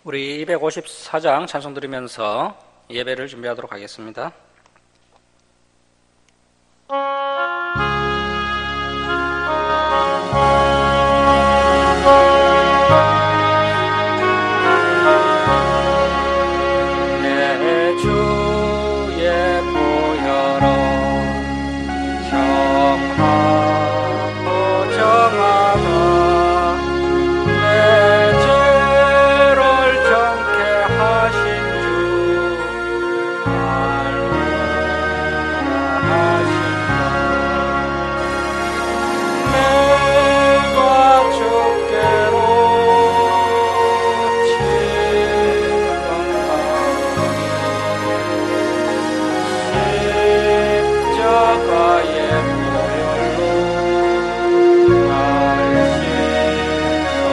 우리 254장 찬송 드리면서 예배를 준비하도록 하겠습니다. 내 주의 보혈로 정하고 정하다 내 죄를 정케 하신 주 알라 하신다. 내가 주께로 십자가의 보혈로 날 씻어주소서.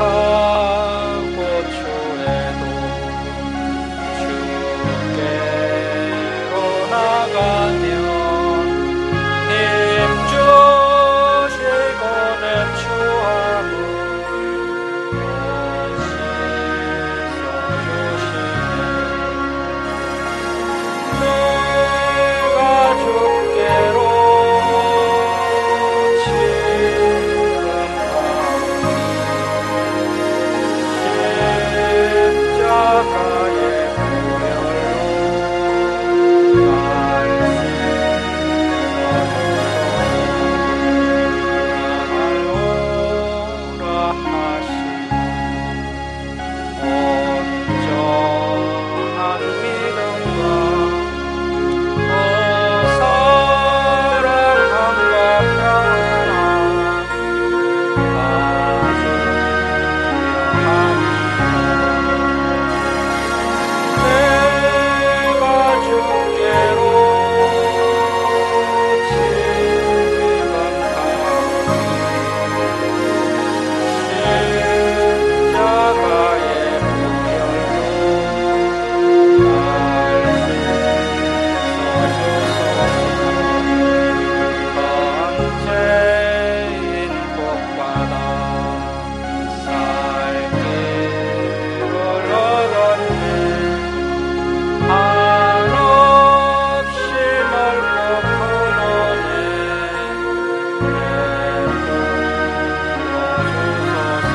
약하고 추해도 주께로 나가면 힘주시고 내 추함을 씻어주시네. 내가 주께로 지금 십자가의 보혈로 날 씻어주소서. 날 오라 하시니 온전한 믿음과 사랑함과 평안 내가 주께로 지금 십자가의 보혈로 날 씻어주소서. 번제인 복받아 살 길을 얻었네. 한없이 넓고 큰 은혜 베풀어 주소서.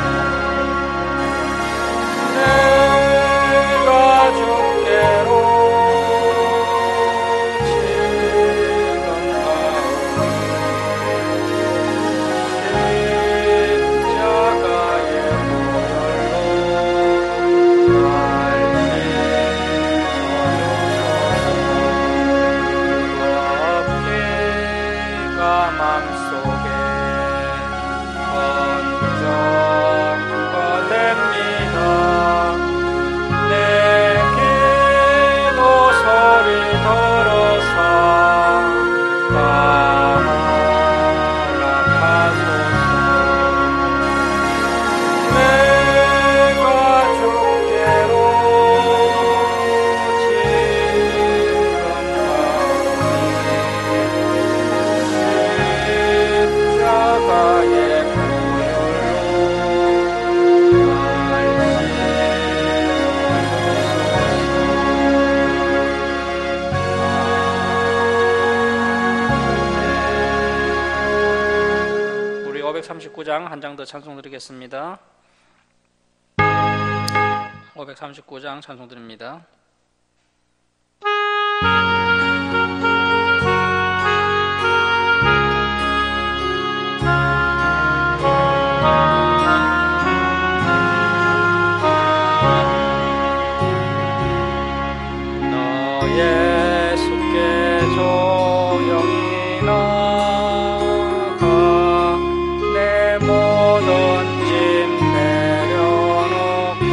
내가 주께로 지금 십자가의 보혈로 날 씻어주소서. 피가 맘속에 번쩍거립니다. 내 기도 소리 들어서 따라가소서. 내가 주께로 지금 십자가의 보혈로 날 씻어주소서. 우리 539장 한 장 더 찬송 드리겠습니다. 539장 찬송 드립니다. 너 예수께 조용히 나가 내 모든 짐 내려놓고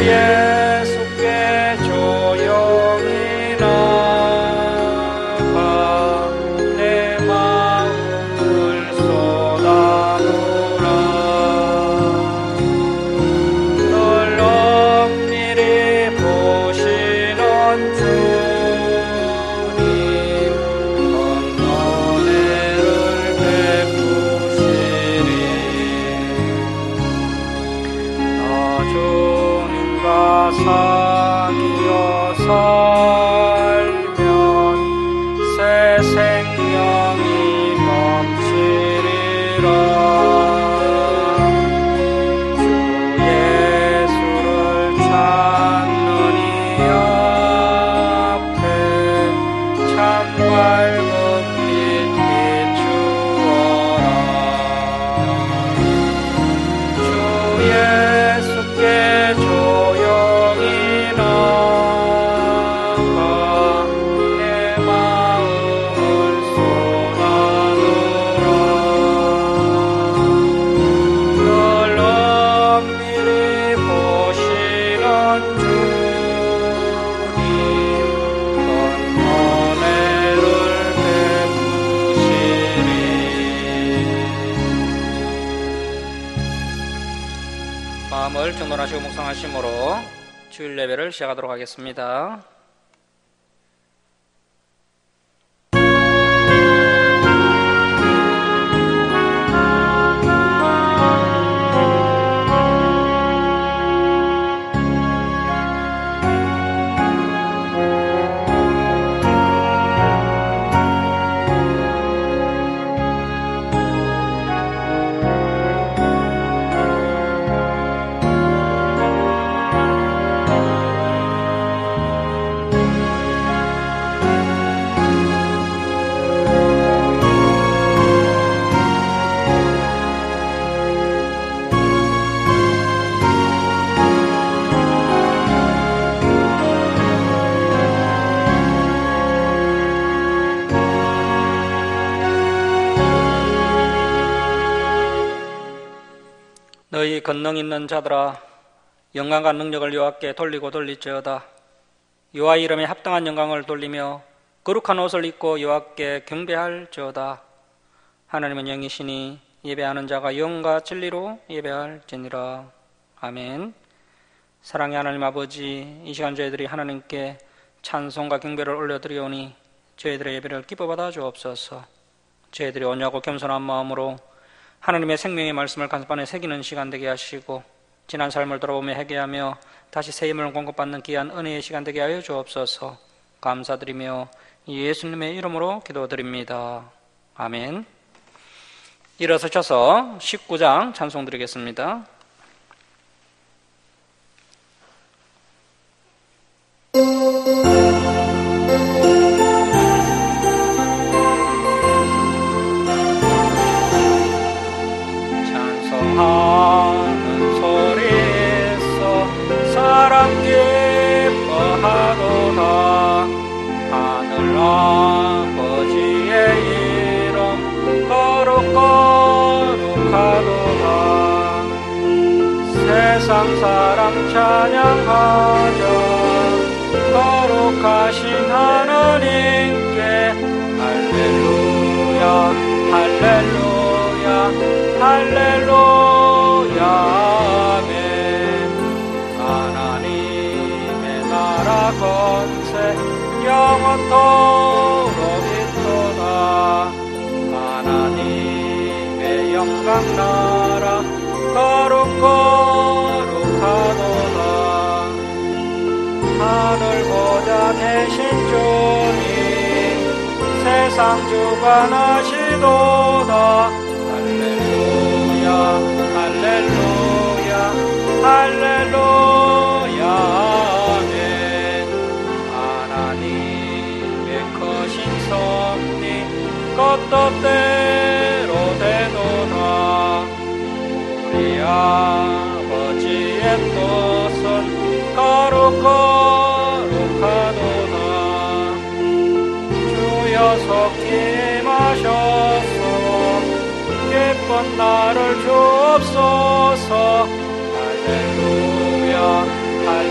예수께 조용히 나가 내 마음을 쏟아놓으라. 널 엄밀히 보시는 주님 은혜를 베푸시리. 나 주님과 사귀어 살면 새 생명이 넘치리라. 주 예수를 찾는 이 앞에 참 밝은 빛 비추어라. 주 예수께 조용히 나가 내 마음을 쏟아놓으라. 널 엄밀히 보시는 주님 은혜를 베푸시리. 마음을 정돈하시고 묵상하심으로 주일 예배를 시작하도록 하겠습니다. 너희 권능 있는 자들아, 영광과 능력을 여호와께 돌리고 돌릴지어다. 여호와 이름에 합당한 영광을 돌리며 거룩한 옷을 입고 여호와께 경배할지어다. 하나님은 영이시니 예배하는 자가 영과 진리로 예배할지니라. 아멘. 사랑의 하나님 아버지, 이 시간 저희들이 하나님께 찬송과 경배를 올려드리오니 저희들의 예배를 기뻐받아 주옵소서. 저희들이 온유하고 겸손한 마음으로 하나님의 생명의 말씀을 가슴판에 새기는 시간 되게 하시고, 지난 삶을 돌아보며 회개하며 다시 새 힘을 공급받는 귀한 은혜의 시간 되게 하여 주옵소서. 감사드리며 예수님의 이름으로 기도드립니다. 아멘. 일어서셔서 19장 찬송 드리겠습니다. 찬송하는 소리에서 사람 기뻐하도다. 하늘 아버지의 이름 거룩하도다. 세상 사람 찬양하자. 거룩하신 하나님께 할렐루야 할렐루야 할렐루야 아멘. 하나님의 나라 건세 영원토록 있도다. 하나님의 영광 나라 거룩하도다. 하늘 보좌 계신 주님 세상 주관하시도다. 할렐루야 할렐루야 할렐루야 아멘. 하나님의 크신 섭리 겉뜻대로 되노라. 우리 아버지의 뜻은 거룩하도다. 주여 속히 임하셔서 기쁜 나를 주옵소서. 할렐루야 할렐루야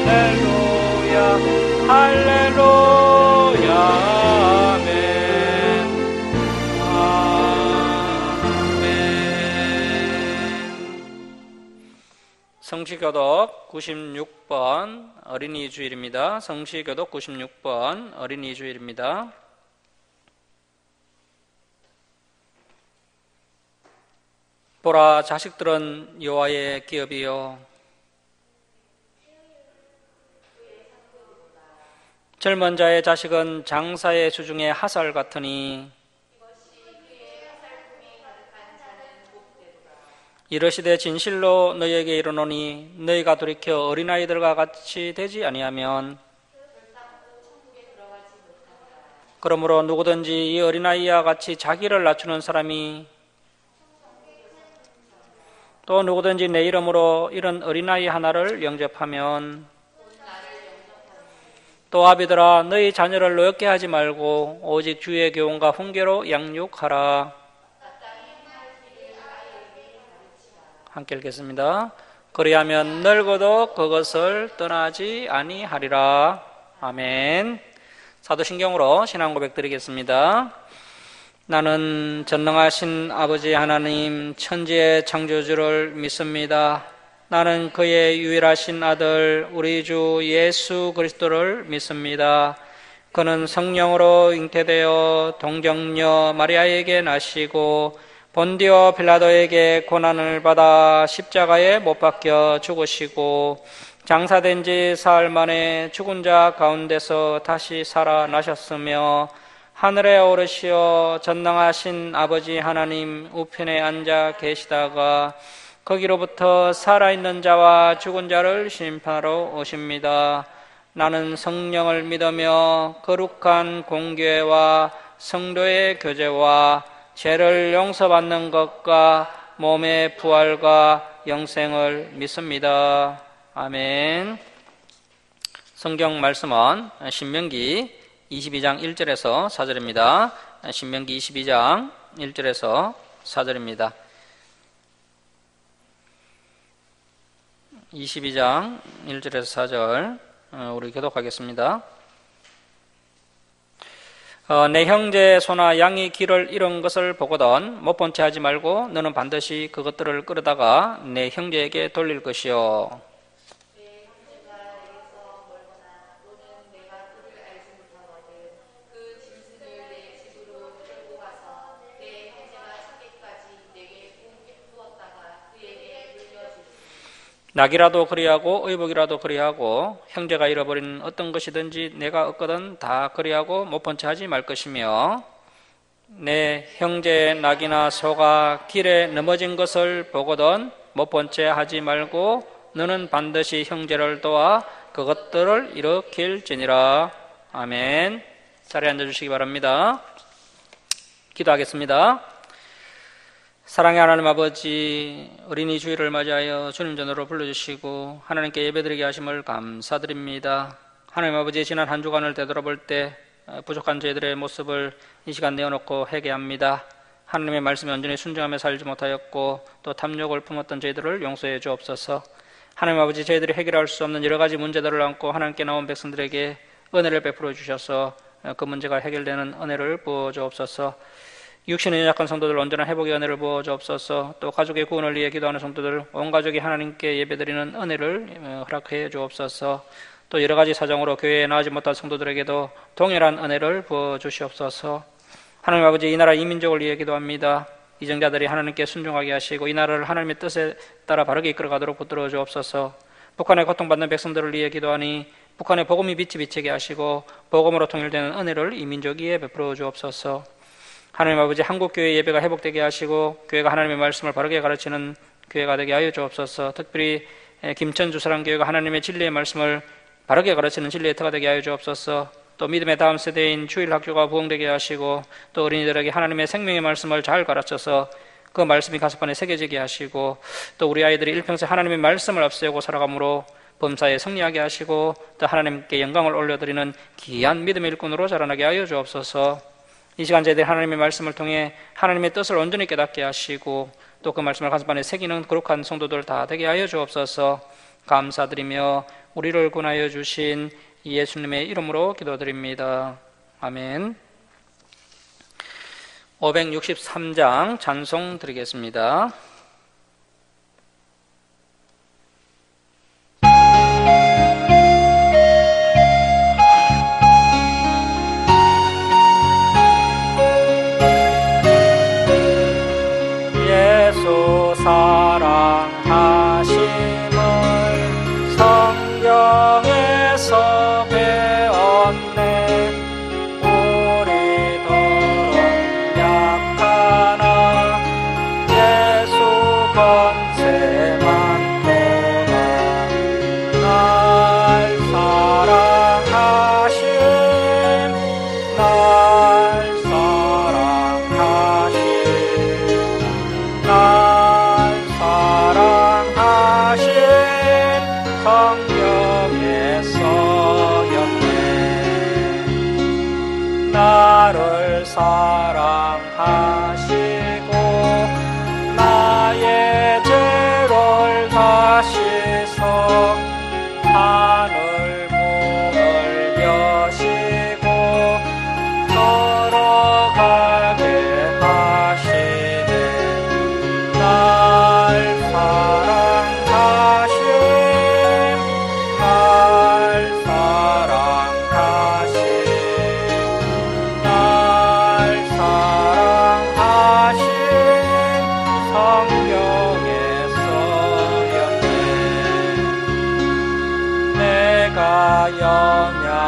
성시교독 96번 어린이 주일입니다. 성시교독 96번 어린이 주일입니다. 보라, 자식들은 여호와의 기업이요 젊은 자의 자식은 장사의 수중에 하살 같으니 이르시되 진실로 너희에게 이르노니 너희가 돌이켜 어린아이들과 같이 되지 아니하면 그러므로 누구든지 이 어린아이와 같이 자기를 낮추는 사람이 또 누구든지 내 이름으로 이런 어린아이 하나를 영접하면 또 아비들아 너희 자녀를 노엽게 하지 말고 오직 주의 교훈과 훈계로 양육하라. 함께 읽겠습니다. 그리하면 늙어도 그것을 떠나지 아니하리라. 아멘. 사도신경으로 신앙 고백 드리겠습니다. 나는 전능하신 아버지 하나님 천지의 창조주를 믿습니다. 나는 그의 유일하신 아들 우리 주 예수 그리스도를 믿습니다. 그는 성령으로 잉태되어 동정녀 마리아에게 나시고 본디오 빌라도에게 고난을 받아 십자가에 못 박혀 죽으시고 장사된 지 사흘 만에 죽은 자 가운데서 다시 살아나셨으며 하늘에 오르시어 전능하신 아버지 하나님 우편에 앉아 계시다가 거기로부터 살아있는 자와 죽은 자를 심판하러 오십니다. 나는 성령을 믿으며 거룩한 공교회와 성도의 교제와 죄를 용서받는 것과 몸의 부활과 영생을 믿습니다. 아멘. 성경 말씀은 신명기 22장 1절에서 4절입니다. 신명기 22장 1절에서 4절입니다. 22장 1절에서 4절 우리 교독하겠습니다. 내 형제 소나 양이 길을 잃은 것을 보거든 못 본 채 하지 말고 너는 반드시 그것들을 끌어다가 내 형제에게 돌릴 것이요. 내 형제가 내게서 멀거나 또는 내가 그를 알지 못하거든 그 짐승을 내 집으로 끌고 가서 내 형제가 찾기까지 내게 부었다가 그에게 물려주지. 낙이라도 그리하고 의복이라도 그리하고 형제가 잃어버린 어떤 것이든지 내가 얻거든 다 그리하고 못 본 채 하지 말 것이며 내 형제의 낙이나 소가 길에 넘어진 것을 보거든 못 본 채 하지 말고 너는 반드시 형제를 도와 그것들을 일으킬지니라. 아멘. 자리에 앉아주시기 바랍니다. 기도하겠습니다. 사랑의 하나님 아버지, 어린이 주일을 맞이하여 주님 전으로 불러주시고 하나님께 예배드리게 하심을 감사드립니다. 하나님 아버지, 지난 한 주간을 되돌아볼 때 부족한 저희들의 모습을 이 시간 내어놓고 회개합니다. 하나님의 말씀에 온전히 순종하며 살지 못하였고 또 탐욕을 품었던 저희들을 용서해 주옵소서. 하나님 아버지, 저희들이 해결할 수 없는 여러 가지 문제들을 안고 하나님께 나온 백성들에게 은혜를 베풀어 주셔서 그 문제가 해결되는 은혜를 부어 주옵소서. 육신의 연약한 성도들 온전한 회복의 은혜를 부어 주옵소서. 또 가족의 구원을 위해 기도하는 성도들 온 가족이 하나님께 예배드리는 은혜를 허락해 주옵소서. 또 여러 가지 사정으로 교회에 나오지 못한 성도들에게도 동일한 은혜를 부어 주시옵소서. 하나님 아버지, 이 나라 이 민족을 위해 기도합니다. 이정자들이 하나님께 순종하게 하시고 이 나라를 하나님의 뜻에 따라 바르게 이끌어가도록 붙들어 주옵소서. 북한의 고통받는 백성들을 위해 기도하니 북한의 복음이 빛이 비치게 하시고 복음으로 통일되는 은혜를 이 민족 위에 베풀어 주옵소서. 하나님 아버지, 한국교회 예배가 회복되게 하시고 교회가 하나님의 말씀을 바르게 가르치는 교회가 되게 하여 주옵소서. 특별히 김천주 사랑교회가 하나님의 진리의 말씀을 바르게 가르치는 진리의 터가 되게 하여 주옵소서. 또 믿음의 다음 세대인 주일학교가 부흥되게 하시고 또 어린이들에게 하나님의 생명의 말씀을 잘 가르쳐서 그 말씀이 가슴판에 새겨지게 하시고 또 우리 아이들이 일평생 하나님의 말씀을 앞세우고 살아감으로 범사에 승리하게 하시고 또 하나님께 영광을 올려드리는 귀한 믿음의 일꾼으로 자라나게 하여 주옵소서. 이 시간 저희들이 하나님의 말씀을 통해 하나님의 뜻을 온전히 깨닫게 하시고 또 그 말씀을 가슴판에 새기는 거룩한 성도들 다 되게 하여 주옵소서. 감사드리며 우리를 구원하여 주신 예수님의 이름으로 기도드립니다. 아멘. 563장 찬송 드리겠습니다. 성경에 써였네. 나를 사랑하시고 나의 죄를 다 씻어 하늘 문을 여시고 걸어가게 하시네. 날 사랑하신 성경에 써였네. 내가 연약할수록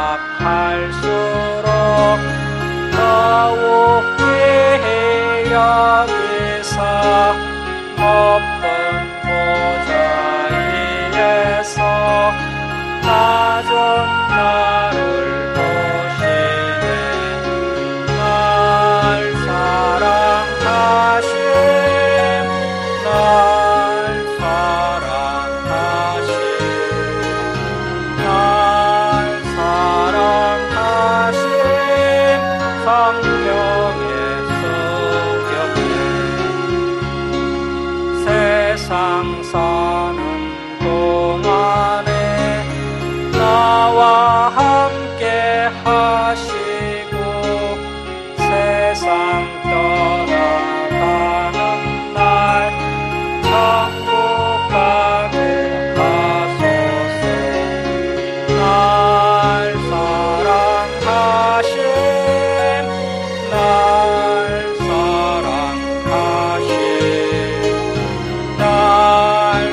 더욱 귀히 여기사 높은 보좌 위에서 낮은 나를 보시네. 날 사랑하신 성경에 써였네. 세상 사는 동안에 나와 함께 하시고 세상 떠나가는 날 천국 가게 하소서. 날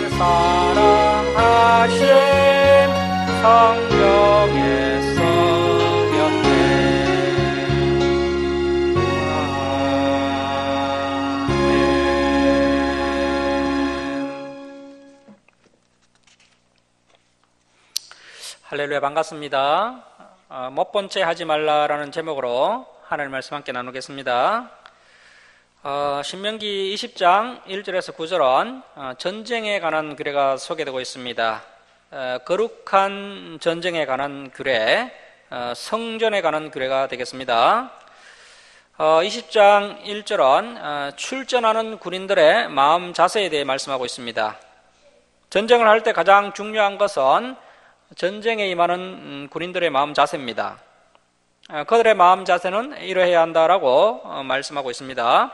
사랑하신 성경에 써였네. 할렐루야, 반갑습니다. 못 본 채 하지 말라라는 제목으로 하나님 말씀 함께 나누겠습니다. 신명기 20장 1절에서 9절은 전쟁에 관한 규례가 소개되고 있습니다. 거룩한 전쟁에 관한 규례, 성전에 관한 규례가 되겠습니다. 20장 1절은 출전하는 군인들의 마음 자세에 대해 말씀하고 있습니다. 전쟁을 할 때 가장 중요한 것은 전쟁에 임하는 군인들의 마음 자세입니다. 그들의 마음 자세는 이러해야 한다라고 말씀하고 있습니다.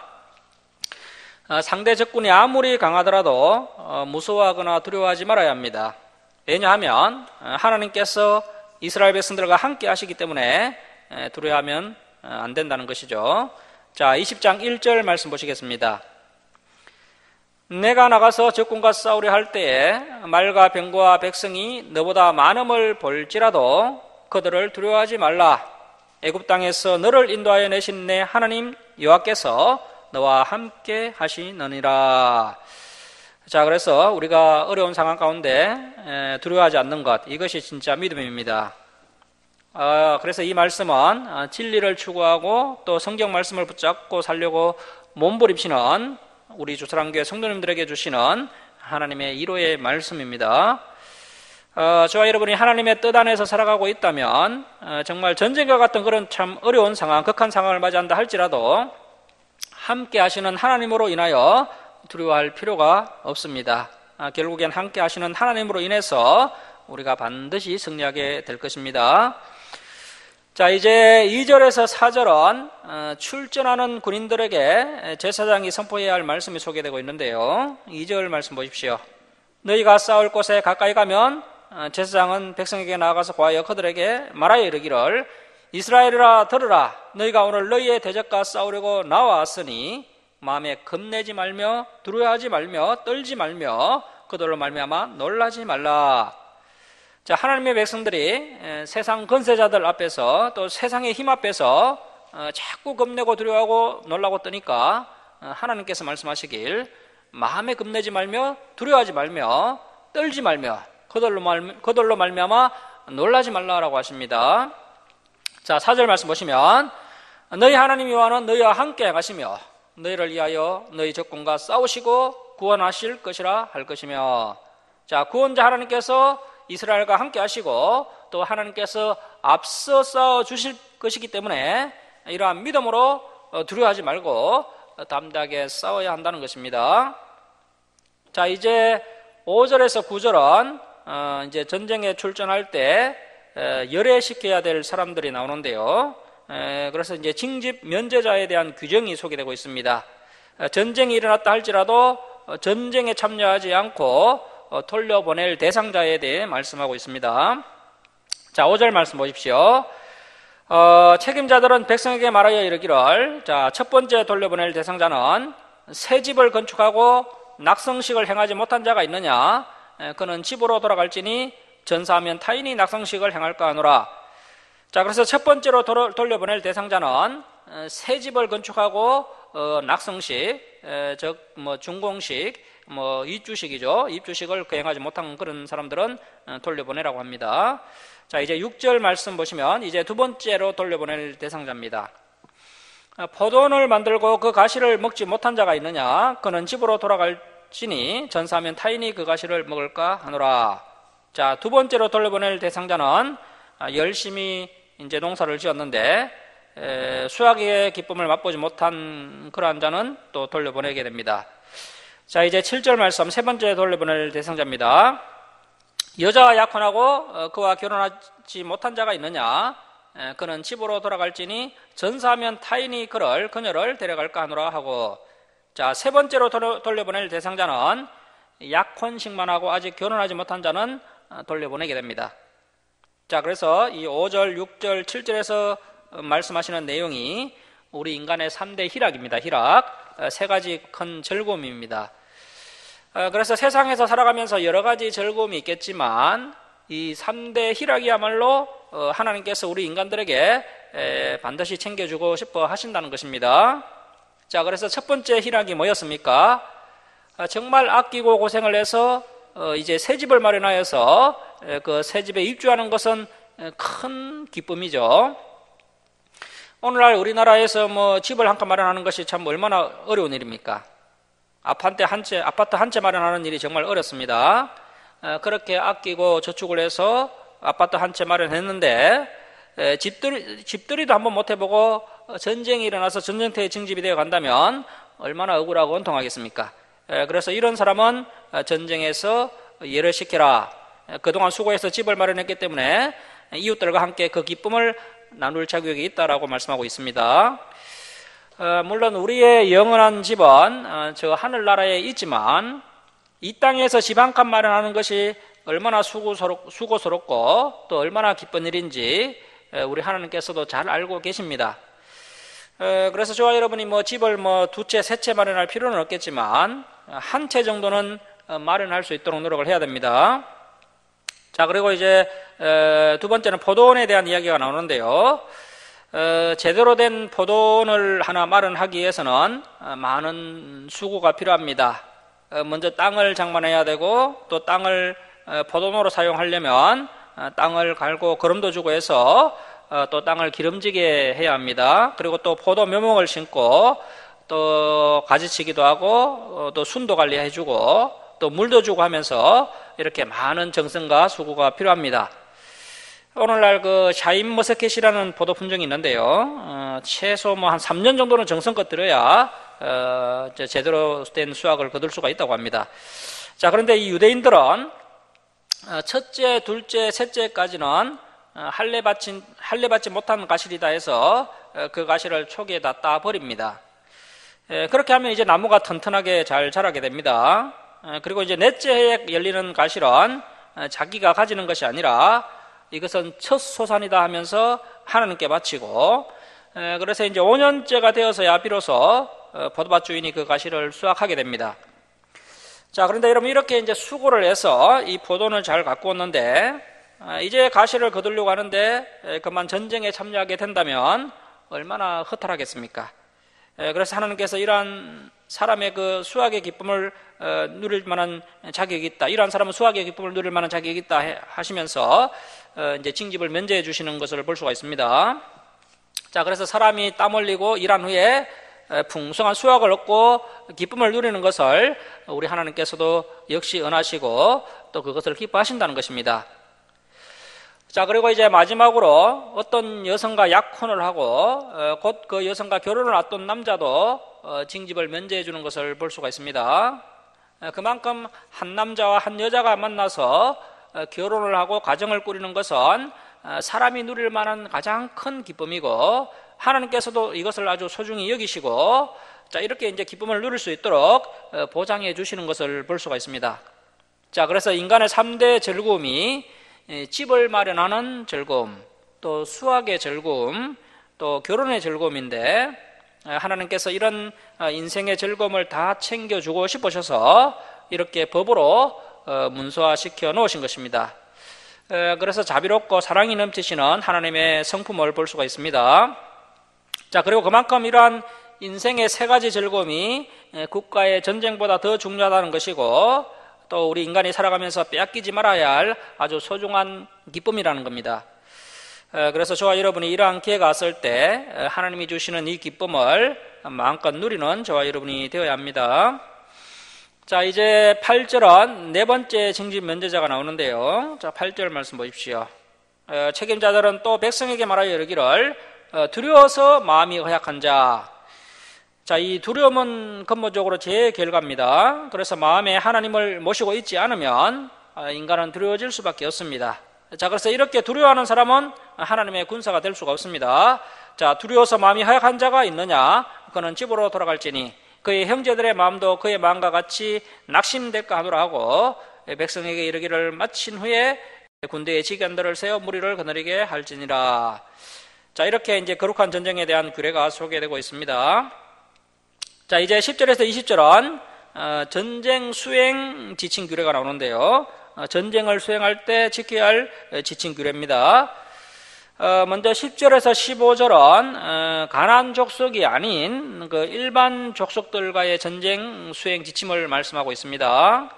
상대 적군이 아무리 강하더라도 무서워하거나 두려워하지 말아야 합니다. 왜냐하면 하나님께서 이스라엘 백성들과 함께 하시기 때문에 두려워하면 안 된다는 것이죠. 자, 20장 1절 말씀 보시겠습니다. 내가 나가서 적군과 싸우려 할 때에 말과 병거와 백성이 너보다 많음을 볼지라도 그들을 두려워하지 말라. 애굽 땅에서 너를 인도하여 내신 내 하나님 여호와께서 너와 함께 하시느니라. 자, 그래서 우리가 어려운 상황 가운데 두려워하지 않는 것, 이것이 진짜 믿음입니다. 그래서 이 말씀은 진리를 추구하고 또 성경 말씀을 붙잡고 살려고 몸부림치는 우리 주사랑교회 성도님들에게 주시는 하나님의 위로의 말씀입니다. 저와 여러분이 하나님의 뜻 안에서 살아가고 있다면 정말 전쟁과 같은 그런 참 어려운 상황, 극한 상황을 맞이한다 할지라도 함께 하시는 하나님으로 인하여 두려워할 필요가 없습니다. 결국엔 함께 하시는 하나님으로 인해서 우리가 반드시 승리하게 될 것입니다. 자, 이제 2절에서 4절은 출전하는 군인들에게 제사장이 선포해야 할 말씀이 소개되고 있는데요. 2절 말씀 보십시오. 너희가 싸울 곳에 가까이 가면 제사장은 백성에게 나아가서 고하여 그들에게 말하여 이르기를 이스라엘이라 들으라. 너희가 오늘 너희의 대적과 싸우려고 나왔으니 마음에 겁내지 말며 두려워하지 말며 떨지 말며 그들로 말미암아 놀라지 말라. 자, 하나님의 백성들이 세상 권세자들 앞에서 또 세상의 힘 앞에서 자꾸 겁내고 두려워하고 놀라고 떠니까 하나님께서 말씀하시길 마음에 겁내지 말며 두려워하지 말며 떨지 말며 그들로 말미암아 놀라지 말라라고 하십니다. 자, 4절 말씀 보시면 너희 하나님 여호와는 너희와 함께 가시며 너희를 위하여 너희 적군과 싸우시고 구원하실 것이라 할 것이며. 자, 구원자 하나님께서 이스라엘과 함께 하시고 또 하나님께서 앞서 싸워 주실 것이기 때문에 이러한 믿음으로 두려워하지 말고 담대하게 싸워야 한다는 것입니다. 자, 이제 5절에서 9절은 이제 전쟁에 출전할 때 열애시켜야 될 사람들이 나오는데요. 그래서 이제 징집 면제자에 대한 규정이 소개되고 있습니다. 전쟁이 일어났다 할지라도 전쟁에 참여하지 않고 돌려보낼 대상자에 대해 말씀하고 있습니다. 자, 5절 말씀 보십시오. 책임자들은 백성에게 말하여 이르기를, 자, 첫 번째 돌려보낼 대상자는 새 집을 건축하고 낙성식을 행하지 못한 자가 있느냐? 그는 집으로 돌아갈지니 전사하면 타인이 낙성식을 행할까 하노라. 자, 그래서 첫 번째로 돌려보낼 대상자는 새 집을 건축하고 낙성식, 즉 준공식, 입주식이죠. 입주식을 행하지 못한 그런 사람들은 돌려보내라고 합니다. 자, 이제 6절 말씀 보시면 이제 두 번째로 돌려보낼 대상자입니다. 포도원을 만들고 그 가시를 먹지 못한 자가 있느냐? 그는 집으로 돌아갈지니 전사하면 타인이 그 가시를 먹을까 하노라. 자, 두 번째로 돌려보낼 대상자는 열심히 이제 농사를 지었는데 수확의 기쁨을 맛보지 못한 그러한 자는 또 돌려보내게 됩니다. 자, 이제 7절 말씀 세 번째 돌려보낼 대상자입니다. 여자가 약혼하고 그와 결혼하지 못한 자가 있느냐? 그는 집으로 돌아갈지니 전사하면 타인이 그녀를 데려갈까 하노라 하고, 자, 세 번째로 돌려보낼 대상자는 약혼식만 하고 아직 결혼하지 못한 자는 돌려보내게 됩니다. 자, 그래서 이 5절, 6절, 7절에서 말씀하시는 내용이 우리 인간의 3대 희락입니다. 희락, 세 가지 큰 즐거움입니다. 그래서 세상에서 살아가면서 여러 가지 즐거움이 있겠지만 이 3대 희락이야말로 하나님께서 우리 인간들에게 반드시 챙겨주고 싶어 하신다는 것입니다. 자, 그래서 첫 번째 희락이 뭐였습니까? 정말 아끼고 고생을 해서 이제 새 집을 마련하여서 그 새 집에 입주하는 것은 큰 기쁨이죠. 오늘날 우리나라에서 집을 한 칸 마련하는 것이 참 얼마나 어려운 일입니까? 아파트 한 채 마련하는 일이 정말 어렵습니다. 그렇게 아끼고 저축을 해서 아파트 한 채 마련했는데 집들이도 한번 못 해보고 전쟁이 일어나서 전쟁터에 징집이 되어 간다면 얼마나 억울하고 원통하겠습니까? 그래서 이런 사람은 전쟁에서 예를 시켜라. 그동안 수고해서 집을 마련했기 때문에 이웃들과 함께 그 기쁨을 나눌 자격이 있다라고 말씀하고 있습니다. 물론 우리의 영원한 집은 저 하늘나라에 있지만 이 땅에서 집 한 칸 마련하는 것이 얼마나 수고스럽고 또 얼마나 기쁜 일인지 우리 하나님께서도 잘 알고 계십니다. 그래서 저와 여러분이 집을 두 채, 세 채 마련할 필요는 없겠지만 한 채 정도는 마련할 수 있도록 노력을 해야 됩니다. 자, 그리고 이제 두 번째는 포도원에 대한 이야기가 나오는데요. 제대로 된 포도원을 하나 마련하기 위해서는 많은 수고가 필요합니다. 먼저 땅을 장만해야 되고 또 땅을 포도원으로 사용하려면 땅을 갈고 거름도 주고 해서 또 땅을 기름지게 해야 합니다. 그리고 또 포도 묘목을 심고 또 가지치기도 하고 또 순도 관리해주고 또 물도 주고 하면서 이렇게 많은 정성과 수고가 필요합니다. 오늘날 그 샤인머스켓이라는 포도 품종이 있는데요. 최소 한 3년 정도는 정성껏 들여야 제대로 된 수확을 거둘 수가 있다고 합니다. 자, 그런데 이 유대인들은 첫째, 둘째, 셋째까지는 할례 받지 못한 가시리다 해서 그 가시를 초기에다 따버립니다. 그렇게 하면 이제 나무가 튼튼하게 잘 자라게 됩니다. 그리고 이제 넷째 해에 열리는 가실은 자기가 가지는 것이 아니라 이것은 첫 소산이다 하면서 하나님께 바치고, 그래서 이제 5년째가 되어서야 비로소 포도밭 주인이 그 가시를 수확하게 됩니다. 자, 그런데 여러분 이렇게 이제 수고를 해서 이 포도는 잘 갖고 왔는데 이제 가시를 거두려고 하는데 그만 전쟁에 참여하게 된다면 얼마나 허탈하겠습니까? 그래서 하나님께서 이러한 사람의 그 수확의 기쁨을 누릴 만한 자격이 있다. 이러한 사람은 수확의 기쁨을 누릴 만한 자격이 있다 하시면서 이제 징집을 면제해 주시는 것을 볼 수가 있습니다. 자, 그래서 사람이 땀 흘리고 일한 후에 풍성한 수확을 얻고 기쁨을 누리는 것을 우리 하나님께서도 역시 은하시고 또 그것을 기뻐하신다는 것입니다. 자, 그리고 이제 마지막으로 어떤 여성과 약혼을 하고 곧 그 여성과 결혼을 앞둔 남자도 징집을 면제해 주는 것을 볼 수가 있습니다. 그만큼 한 남자와 한 여자가 만나서 결혼을 하고 가정을 꾸리는 것은 사람이 누릴 만한 가장 큰 기쁨이고, 하나님께서도 이것을 아주 소중히 여기시고, 자, 이렇게 이제 기쁨을 누릴 수 있도록 보장해 주시는 것을 볼 수가 있습니다. 자, 그래서 인간의 3대 즐거움이 집을 마련하는 즐거움, 또 수학의 즐거움, 또 결혼의 즐거움인데, 하나님께서 이런 인생의 즐거움을 다 챙겨주고 싶으셔서 이렇게 법으로 문서화시켜 놓으신 것입니다. 그래서 자비롭고 사랑이 넘치시는 하나님의 성품을 볼 수가 있습니다. 자, 그리고 그만큼 이러한 인생의 3가지 즐거움이 국가의 전쟁보다 더 중요하다는 것이고, 또 우리 인간이 살아가면서 빼앗기지 말아야 할 아주 소중한 기쁨이라는 겁니다. 그래서 저와 여러분이 이러한 기회가 왔을 때 하나님이 주시는 이 기쁨을 마음껏 누리는 저와 여러분이 되어야 합니다. 자, 이제 8절은 4번째 징집 면제자가 나오는데요. 자, 8절 말씀 보십시오. 책임자들은 또 백성에게 말하여 이르기를 두려워서 마음이 허약한 자. 자, 이 두려움은 근본적으로 죄의 결과입니다. 그래서 마음에 하나님을 모시고 있지 않으면 인간은 두려워질 수밖에 없습니다. 자, 그래서 이렇게 두려워하는 사람은 하나님의 군사가 될 수가 없습니다. 자, 두려워서 마음이 허약한 자가 있느냐? 그는 집으로 돌아갈지니 그의 형제들의 마음도 그의 마음과 같이 낙심될까 하노라 하고, 백성에게 이르기를 마친 후에 군대의 지견들을 세워 무리를 거느리게 할지니라. 자, 이렇게 이제 거룩한 전쟁에 대한 규례가 소개되고 있습니다. 자, 이제 10절에서 20절은 전쟁 수행 지침 규례가 나오는데요. 전쟁을 수행할 때 지켜야 할 지침 규례입니다. 먼저 10절에서 15절은 가나안 족속이 아닌 그 일반 족속들과의 전쟁 수행 지침을 말씀하고 있습니다.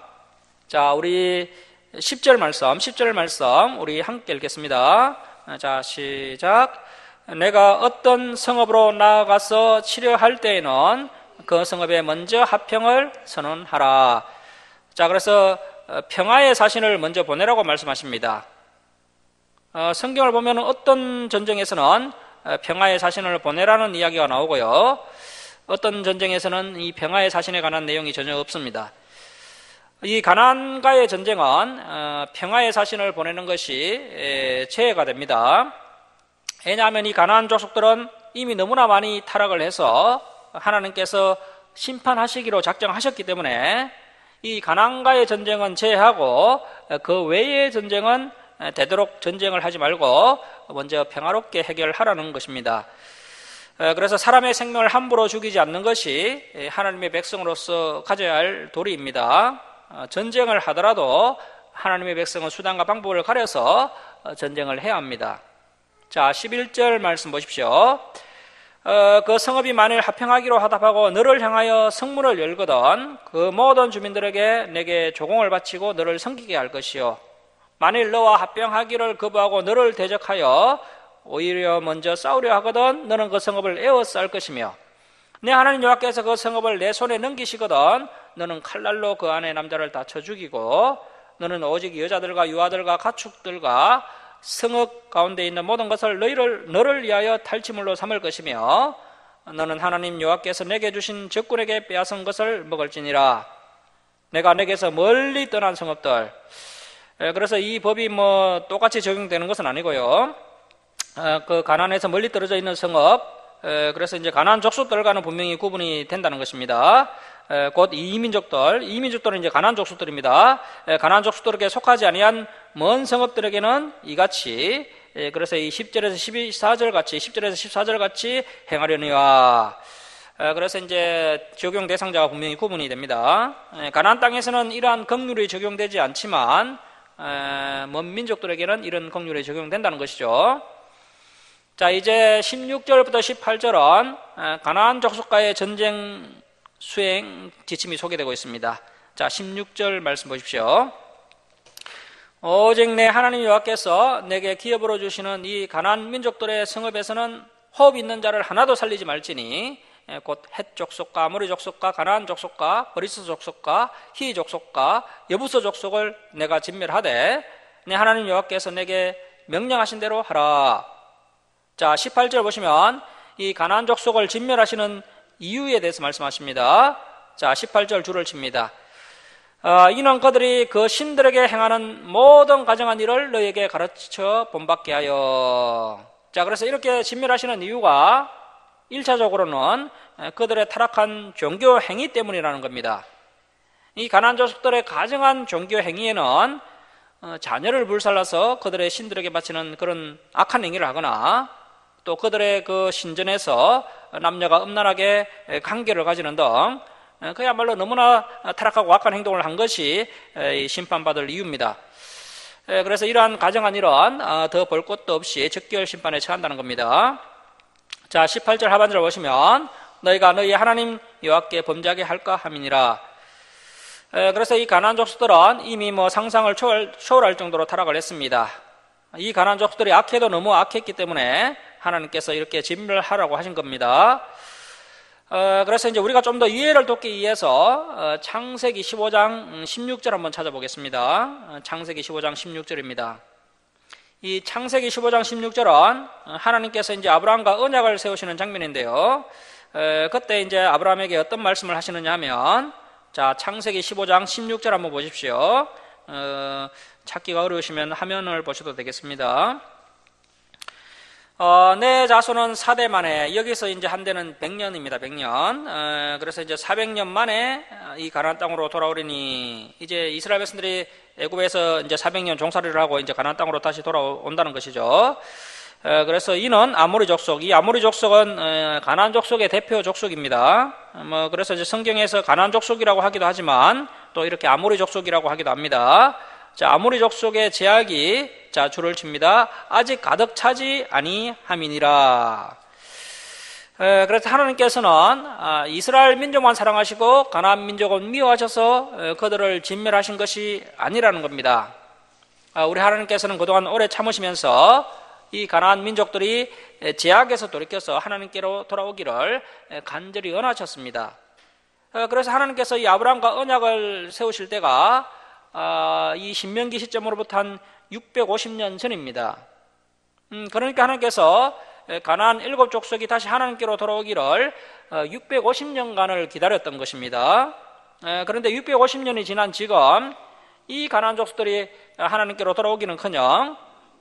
자, 우리 10절 말씀 우리 함께 읽겠습니다. 자, 시작. 내가 어떤 성읍으로 나아가서 치료할 때에는 그 성읍에 먼저 화평을 선언하라. 자, 그래서 평화의 사신을 먼저 보내라고 말씀하십니다. 성경을 보면 어떤 전쟁에서는 평화의 사신을 보내라는 이야기가 나오고요, 어떤 전쟁에서는 이 평화의 사신에 관한 내용이 전혀 없습니다. 이 가나안과의 전쟁은 평화의 사신을 보내는 것이 제해가 됩니다. 왜냐하면 이 가나안 족속들은 이미 너무나 많이 타락을 해서 하나님께서 심판하시기로 작정하셨기 때문에 이 가나안과의 전쟁은 제외하고 그 외의 전쟁은 되도록 전쟁을 하지 말고 먼저 평화롭게 해결하라는 것입니다. 그래서 사람의 생명을 함부로 죽이지 않는 것이 하나님의 백성으로서 가져야 할 도리입니다. 전쟁을 하더라도 하나님의 백성은 수단과 방법을 가려서 전쟁을 해야 합니다. 자, 11절 말씀 보십시오. 그 성읍이 만일 화평하기로 하답하고 너를 향하여 성문을 열거든 그 모든 주민들에게 내게 조공을 바치고 너를 섬기게 할 것이요, 만일 너와 화평하기를 거부하고 너를 대적하여 오히려 먼저 싸우려 하거든 너는 그 성읍을 에워쌀 것이며, 내 하나님 여호와께서 그 성읍을 내 손에 넘기시거든 너는 칼날로 그 안에 남자를 다쳐 죽이고 너는 오직 여자들과 유아들과 가축들과 성읍 가운데 있는 모든 것을 너를 위하여 탈취물로 삼을 것이며, 너는 하나님 여호와께서 내게 주신 적군에게 빼앗은 것을 먹을지니라. 내가 내게서 멀리 떠난 성읍들. 그래서 이 법이 똑같이 적용되는 것은 아니고요, 그 가나안에서 멀리 떨어져 있는 성읍, 그래서 이제 가나안 족속들과는 분명히 구분이 된다는 것입니다. 곧 이민족들은 이제 가나안 족속들입니다. 가나안 족속들에게 속하지 아니한 먼 성읍들에게는 이같이, 그래서 이 10절에서 14절 같이 행하려니와. 그래서 이제 적용 대상자가 분명히 구분이 됩니다. 가나안 땅에서는 이러한 긍휼이 적용되지 않지만 먼 민족들에게는 이런 긍휼이 적용된다는 것이죠. 자, 이제 16절부터 18절은 가나안 족속과의 전쟁 수행 지침이 소개되고 있습니다. 자, 16절 말씀 보십시오. 오직 내 하나님 여호와께서 내게 기업으로 주시는 이 가나안 민족들의 성읍에서는 호흡 있는 자를 하나도 살리지 말지니 곧 헷 족속과 아모리 족속과 가나안 족속과 버리스 족속과 히 족속과 여부서 족속을 내가 진멸하되 내 하나님 여호와께서 내게 명령하신 대로 하라. 자, 18절 보시면 이 가나안 족속을 진멸하시는 이유에 대해서 말씀하십니다. 자, 18절 줄을 칩니다. 이는 그들이 그 신들에게 행하는 모든 가증한 일을 너희에게 가르쳐 본받게 하여. 자, 그래서 이렇게 진멸하시는 이유가 1차적으로는 그들의 타락한 종교 행위 때문이라는 겁니다. 이 가나안 족속들의 가증한 종교 행위에는 자녀를 불살라서 그들의 신들에게 바치는 그런 악한 행위를 하거나 또 그들의 그 신전에서 남녀가 음란하게 관계를 가지는 등 그야말로 너무나 타락하고 악한 행동을 한 것이 심판받을 이유입니다. 그래서 이러한 가정한 일은 더 볼 것도 없이 즉결 심판에 처한다는 겁니다. 자, 18절 하반절을 보시면 너희가 너희 하나님 여호와께 범죄하게 할까 함이니라. 그래서 이 가나안 족속들은 이미 상상을 초월할 정도로 타락을 했습니다. 이 가나안 족속들이 악해도 너무 악했기 때문에 하나님께서 이렇게 진멸하라고 하신 겁니다. 그래서 이제 우리가 좀 더 이해를 돕기 위해서 창세기 15장 16절 한번 찾아보겠습니다. 창세기 15장 16절입니다. 이 창세기 15장 16절은 하나님께서 이제 아브라함과 언약을 세우시는 장면인데요. 그때 이제 아브라함에게 어떤 말씀을 하시느냐 하면, 자, 창세기 15장 16절 한번 보십시오. 찾기가 어려우시면 화면을 보셔도 되겠습니다. 내 자손은 4대 만에, 여기서 이제 한 대는 100년입니다. 100년. 그래서 이제 400년 만에 이 가나안 땅으로 돌아오리니, 이제 이스라엘 백성들이 애굽에서 이제 400년 종살이를 하고 이제 가나안 땅으로 다시 돌아온다는 것이죠. 그래서 이는 아모리 족속, 이 아모리 족속은 가나안 족속의 대표 족속입니다. 그래서 이제 성경에서 가나안 족속이라고 하기도 하지만 또 이렇게 아모리 족속이라고 하기도 합니다. 자, 아모리 족속의 제약이, 자, 줄을 칩니다. 아직 가득 차지 아니함이니라. 그래서 하나님께서는 이스라엘 민족만 사랑하시고 가나안 민족은 미워하셔서 그들을 진멸하신 것이 아니라는 겁니다. 우리 하나님께서는 그동안 오래 참으시면서 이 가나안 민족들이 제약에서 돌이켜서 하나님께로 돌아오기를 간절히 원하셨습니다. 그래서 하나님께서 이 아브라함과 언약을 세우실 때가 이 신명기 시점으로부터 한 650년 전입니다. 그러니까 하나님께서 가나안 7족속이 다시 하나님께로 돌아오기를 650년간을 기다렸던 것입니다. 그런데 650년이 지난 지금 이 가나안 족속들이 하나님께로 돌아오기는커녕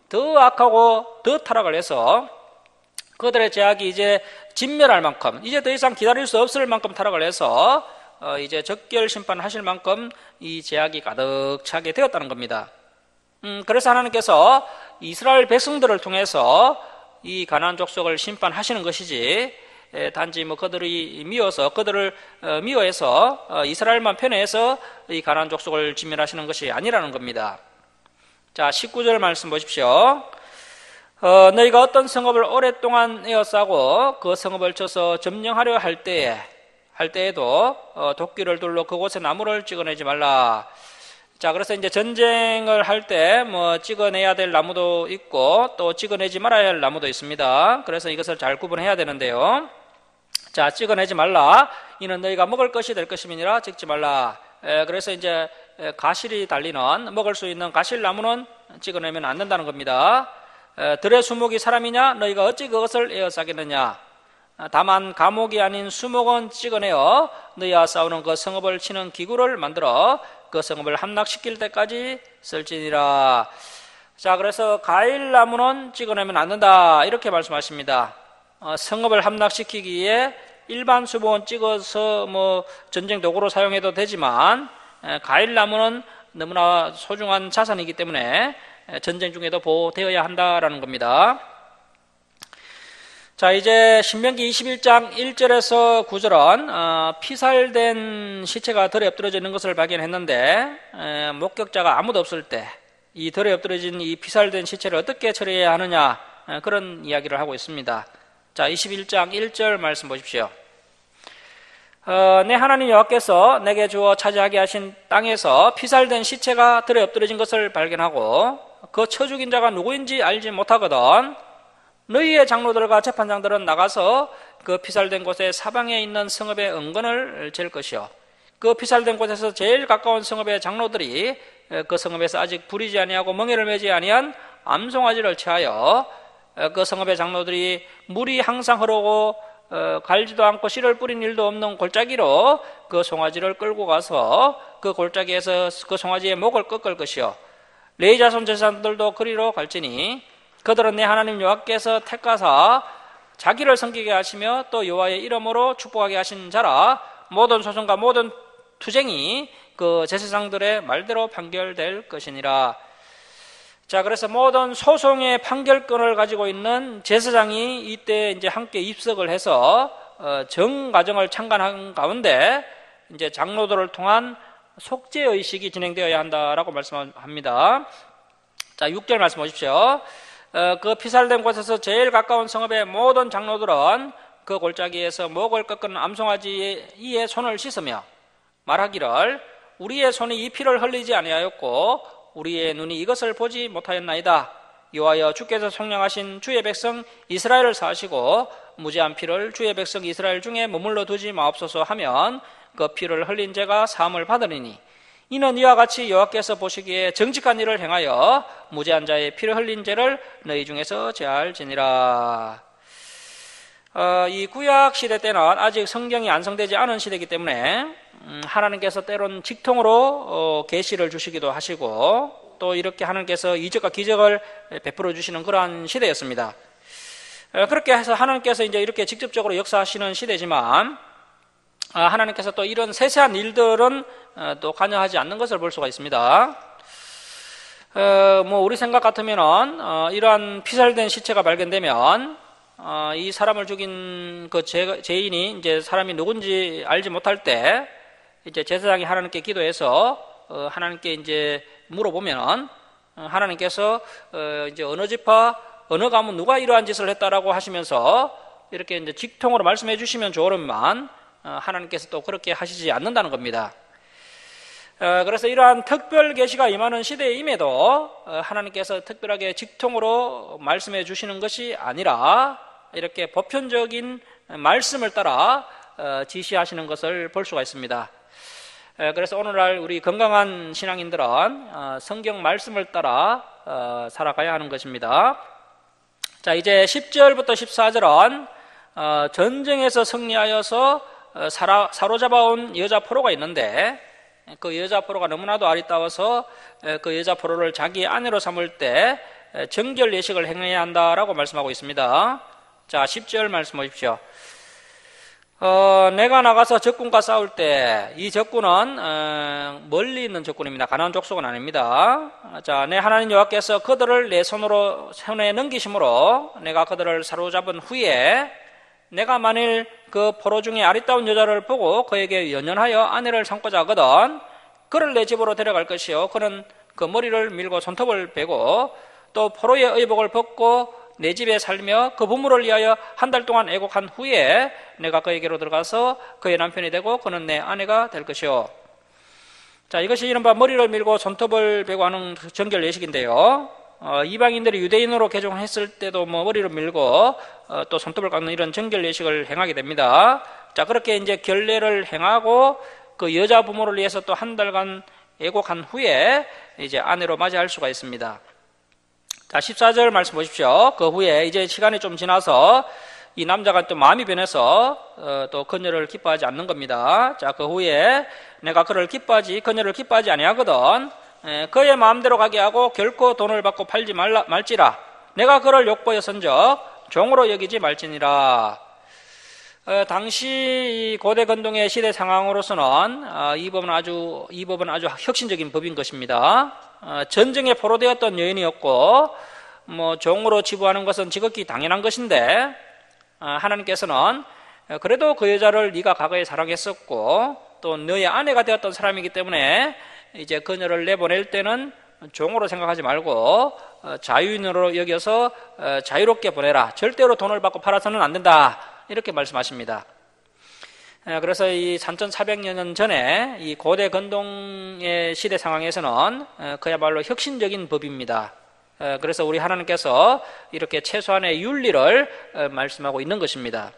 더 악하고 더 타락을 해서 그들의 제약이 이제 진멸할 만큼, 이제 더 이상 기다릴 수 없을 만큼 타락을 해서 이제 적결 심판하실 만큼 이 제약이 가득 차게 되었다는 겁니다. 그래서 하나님께서 이스라엘 백성들을 통해서 이 가나안 족속을 심판하시는 것이지, 단지 그들이 그들을 미워해서 이스라엘만 편애해서 이 가나안 족속을 진멸하시는 것이 아니라는 겁니다. 자, 19절 말씀 보십시오. 너희가 어떤 성읍을 오랫동안 에워싸고 그 성읍을 쳐서 점령하려 할 때에도 도끼를 둘러 그곳에 나무를 찍어내지 말라. 자, 그래서 이제 전쟁을 할 때 찍어내야 될 나무도 있고 또 찍어내지 말아야 할 나무도 있습니다. 그래서 이것을 잘 구분해야 되는데요. 자, 찍어내지 말라. 이는 너희가 먹을 것이 될 것임이니라 찍지 말라. 그래서 이제 가실이 달리는, 먹을 수 있는 가실나무는 찍어내면 안 된다는 겁니다. 들의 수목이 사람이냐? 너희가 어찌 그것을 에워싸겠느냐? 다만 감옥이 아닌 수목은 찍어내어 너희와 싸우는 그 성읍을 치는 기구를 만들어 그 성읍을 함락시킬 때까지 쓸지니라. 자, 그래서 가일나무는 찍어내면 안 된다, 이렇게 말씀하십니다. 성읍을 함락시키기 위해 일반 수목은 찍어서 전쟁 도구로 사용해도 되지만 가일나무는 너무나 소중한 자산이기 때문에 전쟁 중에도 보호되어야 한다라는 겁니다. 자, 이제 신명기 21장 1절에서 9절은 피살된 시체가 덜에 엎드려져 있는 것을 발견했는데 목격자가 아무도 없을 때 이 덜에 엎드려진 이 피살된 시체를 어떻게 처리해야 하느냐, 그런 이야기를 하고 있습니다. 자, 21장 1절 말씀 보십시오. 내 하나님 여호와께서 내게 주어 차지하게 하신 땅에서 피살된 시체가 덜에 엎드려진 것을 발견하고 그 쳐 죽인 자가 누구인지 알지 못하거든 너희의 장로들과 재판장들은 나가서 그 피살된 곳의 사방에 있는 성읍의 은근을 잴 것이요, 그 피살된 곳에서 제일 가까운 성읍의 장로들이 그 성읍에서 아직 부리지 아니하고 멍에를 매지 아니한 암송아지를 취하여 그 성읍의 장로들이 물이 항상 흐르고 갈지도 않고 씨를 뿌린 일도 없는 골짜기로 그 송아지를 끌고 가서 그 골짜기에서 그 송아지의 목을 꺾을 것이요 레위 자손 제사장들도 그리로 갈지니 그들은 내 하나님 여호와께서 택하사 자기를 섬기게 하시며 또 여호와의 이름으로 축복하게 하신 자라 모든 소송과 모든 투쟁이 그 제사장들의 말대로 판결될 것이니라. 자, 그래서 모든 소송의 판결권을 가지고 있는 제사장이 이때 이제 함께 입석을 해서 정 과정을 참관한 가운데 이제 장로들을 통한 속죄 의식이 진행되어야 한다라고 말씀합니다. 자, 6절 말씀 보십시오. 그 피살된 곳에서 제일 가까운 성읍의 모든 장로들은 그 골짜기에서 목을 꺾은 암송아지의 손을 씻으며 말하기를 우리의 손이 이 피를 흘리지 아니하였고 우리의 눈이 이것을 보지 못하였나이다. 여호와여 주께서 속량하신 주의 백성 이스라엘을 사하시고 무죄한 피를 주의 백성 이스라엘 중에 머물러 두지 마옵소서 하면 그 피를 흘린 죄가 사함을 받으리니 이는 이와 같이 여호와께서 보시기에 정직한 일을 행하여 무죄한 자의 피를 흘린 죄를 너희 중에서 제할지니라. 이 구약 시대 때는 아직 성경이 완성되지 않은 시대이기 때문에 하나님께서 때론 직통으로 계시를 주시기도 하시고 또 이렇게 하나님께서 이적과 기적을 베풀어 주시는 그러한 시대였습니다. 그렇게 해서 하나님께서 이제 이렇게 직접적으로 역사하시는 시대지만 하나님께서 또 이런 세세한 일들은 또 관여하지 않는 것을 볼 수가 있습니다. 우리 생각 같으면은 이러한 피살된 시체가 발견되면 이 사람을 죽인 그 죄인이 이제 사람이 누군지 알지 못할 때 이제 제사장이 하나님께 기도해서 하나님께 이제 물어보면은 하나님께서 이제 어느 지파 어느 가문 누가 이러한 짓을 했다라고 하시면서 이렇게 이제 직통으로 말씀해 주시면 좋으련만 하나님께서 또 그렇게 하시지 않는다는 겁니다. 그래서 이러한 특별 계시가 임하는 시대임에도 하나님께서 특별하게 직통으로 말씀해 주시는 것이 아니라 이렇게 보편적인 말씀을 따라 지시하시는 것을 볼 수가 있습니다. 그래서 오늘날 우리 건강한 신앙인들은 성경 말씀을 따라 살아가야 하는 것입니다. 자, 이제 10절부터 14절은 전쟁에서 승리하여서 사로잡아온 여자 포로가 있는데 그 여자 포로가 너무나도 아리따워서 그 여자 포로를 자기 아내로 삼을 때 정결 예식을 행해야 한다라고 말씀하고 있습니다. 자, 10절 말씀 보십시오. 내가 나가서 적군과 싸울 때 이 적군은 멀리 있는 적군입니다. 가나안 족속은 아닙니다. 자, 내 하나님 여호와께서 그들을 내 손에 넘기심으로 내가 그들을 사로잡은 후에 내가 만일 그 포로 중에 아리따운 여자를 보고 그에게 연연하여 아내를 삼고자 하거든 그를 내 집으로 데려갈 것이요 그는 그 머리를 밀고 손톱을 베고 또 포로의 의복을 벗고 내 집에 살며 그 부모를 위하여 한 달 동안 애곡한 후에 내가 그에게로 들어가서 그의 남편이 되고 그는 내 아내가 될 것이요. 자, 이것이 이른바 머리를 밀고 손톱을 베고 하는 정결 예식인데요. 이방인들이 유대인으로 개종했을 때도 머리를 밀고 또 손톱을 깎는 이런 정결 예식을 행하게 됩니다. 자, 그렇게 이제 결례를 행하고 그 여자 부모를 위해서 또 한 달간 애곡한 후에 이제 아내로 맞이할 수가 있습니다. 자, 14절 말씀 보십시오. 그 후에 이제 시간이 좀 지나서 이 남자가 또 마음이 변해서 또 그녀를 기뻐하지 않는 겁니다. 자, 그 후에 내가 그녀를 기뻐하지 아니하거든 그의 마음대로 가게 하고 결코 돈을 받고 팔지 말지라 내가 그를 욕보였은적 종으로 여기지 말지니라. 당시 고대 근동의 시대 상황으로서는 이 법은 아주 혁신적인 법인 것입니다. 전쟁에 포로되었던 여인이었고 종으로 치부하는 것은 지극히 당연한 것인데 하나님께서는 그래도 그 여자를 네가 과거에 사랑했었고 또 너의 아내가 되었던 사람이기 때문에 이제 그녀를 내보낼 때는 종으로 생각하지 말고 자유인으로 여겨서 자유롭게 보내라. 절대로 돈을 받고 팔아서는 안 된다. 이렇게 말씀하십니다. 그래서 이 3400년 전에 이 고대 근동의 시대 상황에서는 그야말로 혁신적인 법입니다. 그래서 우리 하나님께서 이렇게 최소한의 윤리를 말씀하고 있는 것입니다.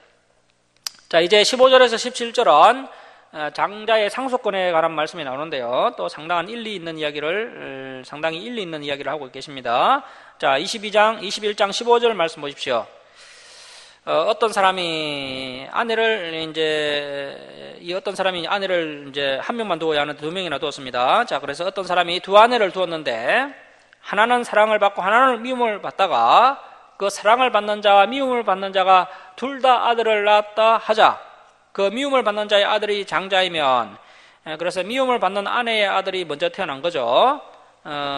자, 이제 15절에서 17절은 장자의 상속권에 관한 말씀이 나오는데요. 또 상당히 일리 있는 이야기를 하고 계십니다. 자, 21장 15절 말씀 보십시오. 어떤 사람이 아내를 이제 한 명만 두어야 하는데 두 명이나 두었습니다. 자, 그래서 어떤 사람이 두 아내를 두었는데 하나는 사랑을 받고 하나는 미움을 받다가 그 사랑을 받는 자와 미움을 받는 자가 둘 다 아들을 낳았다 하자. 그 미움을 받는 자의 아들이 장자이면, 그래서 미움을 받는 아내의 아들이 먼저 태어난 거죠.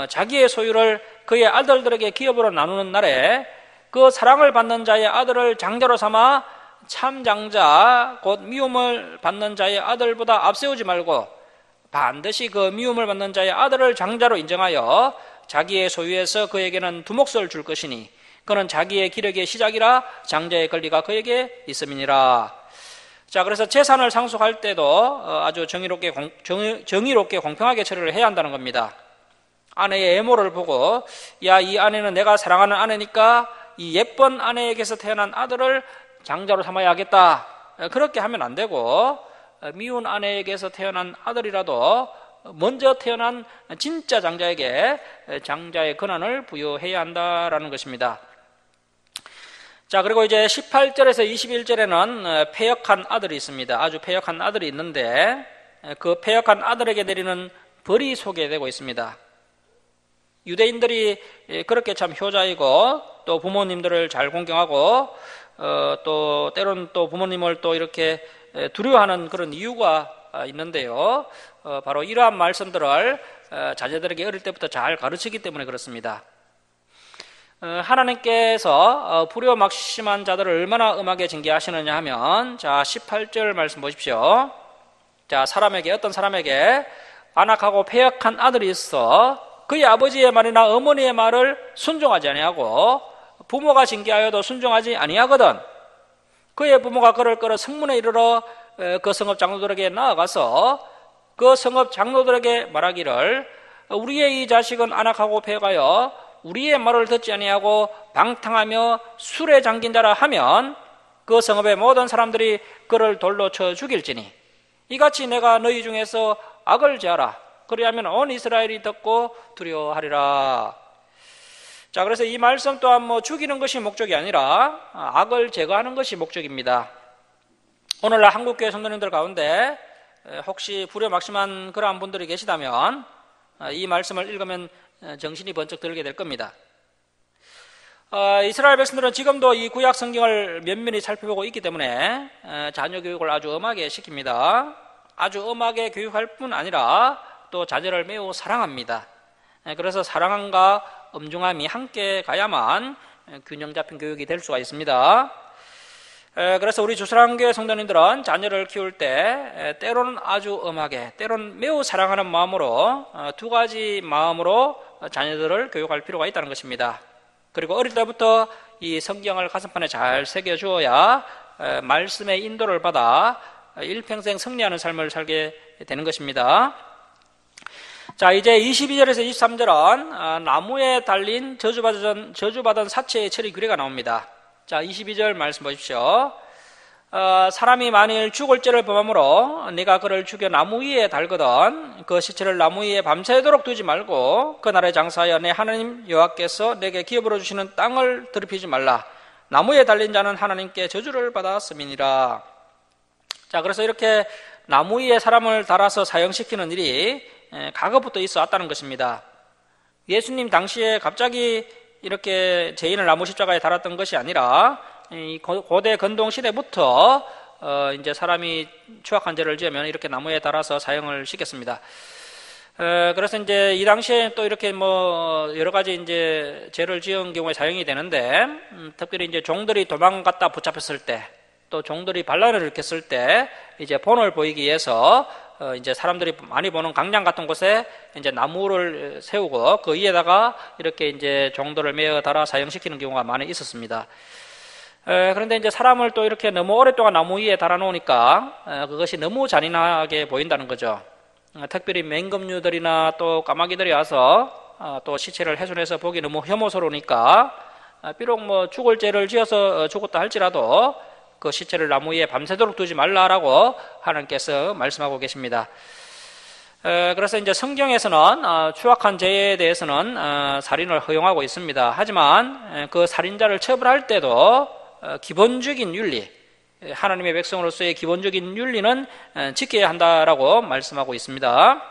자기의 소유를 그의 아들들에게 기업으로 나누는 날에 그 사랑을 받는 자의 아들을 장자로 삼아 참 장자 곧 미움을 받는 자의 아들보다 앞세우지 말고 반드시 그 미움을 받는 자의 아들을 장자로 인정하여 자기의 소유에서 그에게는 두 몫을 줄 것이니 그는 자기의 기력의 시작이라 장자의 권리가 그에게 있음이니라. 자, 그래서 재산을 상속할 때도 아주 정의롭게 공평하게 처리를 해야 한다는 겁니다. 아내의 애모를 보고, 야, 이 아내는 내가 사랑하는 아내니까 이 예쁜 아내에게서 태어난 아들을 장자로 삼아야 하겠다. 그렇게 하면 안 되고, 미운 아내에게서 태어난 아들이라도 먼저 태어난 진짜 장자에게 장자의 권한을 부여해야 한다라는 것입니다. 자, 그리고 이제 18절에서 21절에는 패역한 아들이 있습니다. 아주 패역한 아들이 있는데 그 패역한 아들에게 내리는 벌이 소개되고 있습니다. 유대인들이 그렇게 참 효자이고 또 부모님들을 잘 존경하고 또 때로는 또 부모님을 또 이렇게 두려워하는 그런 이유가 있는데요. 바로 이러한 말씀들을 자녀들에게 어릴 때부터 잘 가르치기 때문에 그렇습니다. 하나님께서 불효막심한 자들을 얼마나 음하게 징계하시느냐 하면, 자, 18절 말씀 보십시오. 자, 어떤 사람에게 안악하고 패역한 아들이 있어 그의 아버지의 말이나 어머니의 말을 순종하지 아니하고 부모가 징계하여도 순종하지 아니하거든 그의 부모가 그를 끌어 성문에 이르러 그 성읍 장로들에게 나아가서 그 성읍 장로들에게 말하기를 우리의 이 자식은 안악하고 패역하여 우리의 말을 듣지 아니하고 방탕하며 술에 잠긴 자라 하면 그 성읍의 모든 사람들이 그를 돌로 쳐 죽일지니 이같이 내가 너희 중에서 악을 제하라. 그리하면 온 이스라엘이 듣고 두려워하리라. 자, 그래서 이 말씀 또한 죽이는 것이 목적이 아니라 악을 제거하는 것이 목적입니다. 오늘날 한국교회 성도님들 가운데 혹시 불효막심한 그러한 분들이 계시다면 이 말씀을 읽으면 정신이 번쩍 들게 될 겁니다. 이스라엘 백성들은 지금도 이 구약 성경을 면밀히 살펴보고 있기 때문에 자녀 교육을 아주 엄하게 시킵니다. 아주 엄하게 교육할 뿐 아니라 또 자녀를 매우 사랑합니다. 그래서 사랑함과 엄중함이 함께 가야만 균형 잡힌 교육이 될 수가 있습니다. 그래서 우리 주사랑교회 성도님들은 자녀를 키울 때 때로는 아주 엄하게, 때로는 매우 사랑하는 마음으로 두 가지 마음으로 자녀들을 교육할 필요가 있다는 것입니다. 그리고 어릴 때부터 이 성경을 가슴판에 잘 새겨주어야 말씀의 인도를 받아 일평생 승리하는 삶을 살게 되는 것입니다. 자, 이제 22절에서 23절은 나무에 달린 저주받은 사체의 처리 규례가 나옵니다. 자, 22절 말씀 보십시오. 사람이 만일 죽을 죄를 범함으로 네가 그를 죽여 나무 위에 달거든 그 시체를 나무 위에 밤새도록 두지 말고 그날에 장사하여 내 하나님 여호와께서 내게 기업으로 주시는 땅을 더럽히지 말라. 나무에 달린 자는 하나님께 저주를 받았음이니라. 자, 그래서 이렇게 나무 위에 사람을 달아서 사형시키는 일이 과거부터 있어 왔다는 것입니다. 예수님 당시에 갑자기 이렇게 죄인을 나무 십자가에 달았던 것이 아니라 고대 근동 시대부터 이제 사람이 추악한 죄를 지으면 이렇게 나무에 달아서 사형을 시켰습니다. 그래서 이제 이 당시에 또 이렇게 여러 가지 이제 죄를 지은 경우에 사형이 되는데 특별히 이제 종들이 도망갔다 붙잡혔을 때 또 종들이 반란을 일으켰을 때 이제 본을 보이기 위해서 이제 사람들이 많이 보는 광장 같은 곳에 이제 나무를 세우고 그 위에다가 이렇게 이제 종들을 매어 달아 사형시키는 경우가 많이 있었습니다. 그런데 이제 사람을 또 이렇게 너무 오랫동안 나무 위에 달아놓으니까 그것이 너무 잔인하게 보인다는 거죠. 특별히 맹금류들이나 또 까마귀들이 와서 또 시체를 훼손해서 보기 너무 혐오스러우니까 비록 죽을 죄를 지어서 죽었다 할지라도 그 시체를 나무 위에 밤새도록 두지 말라라고 하나님께서 말씀하고 계십니다. 그래서 이제 성경에서는 추악한 죄에 대해서는 살인을 허용하고 있습니다. 하지만 그 살인자를 처벌할 때도 기본적인 윤리, 하나님의 백성으로서의 기본적인 윤리는 지켜야 한다라고 말씀하고 있습니다.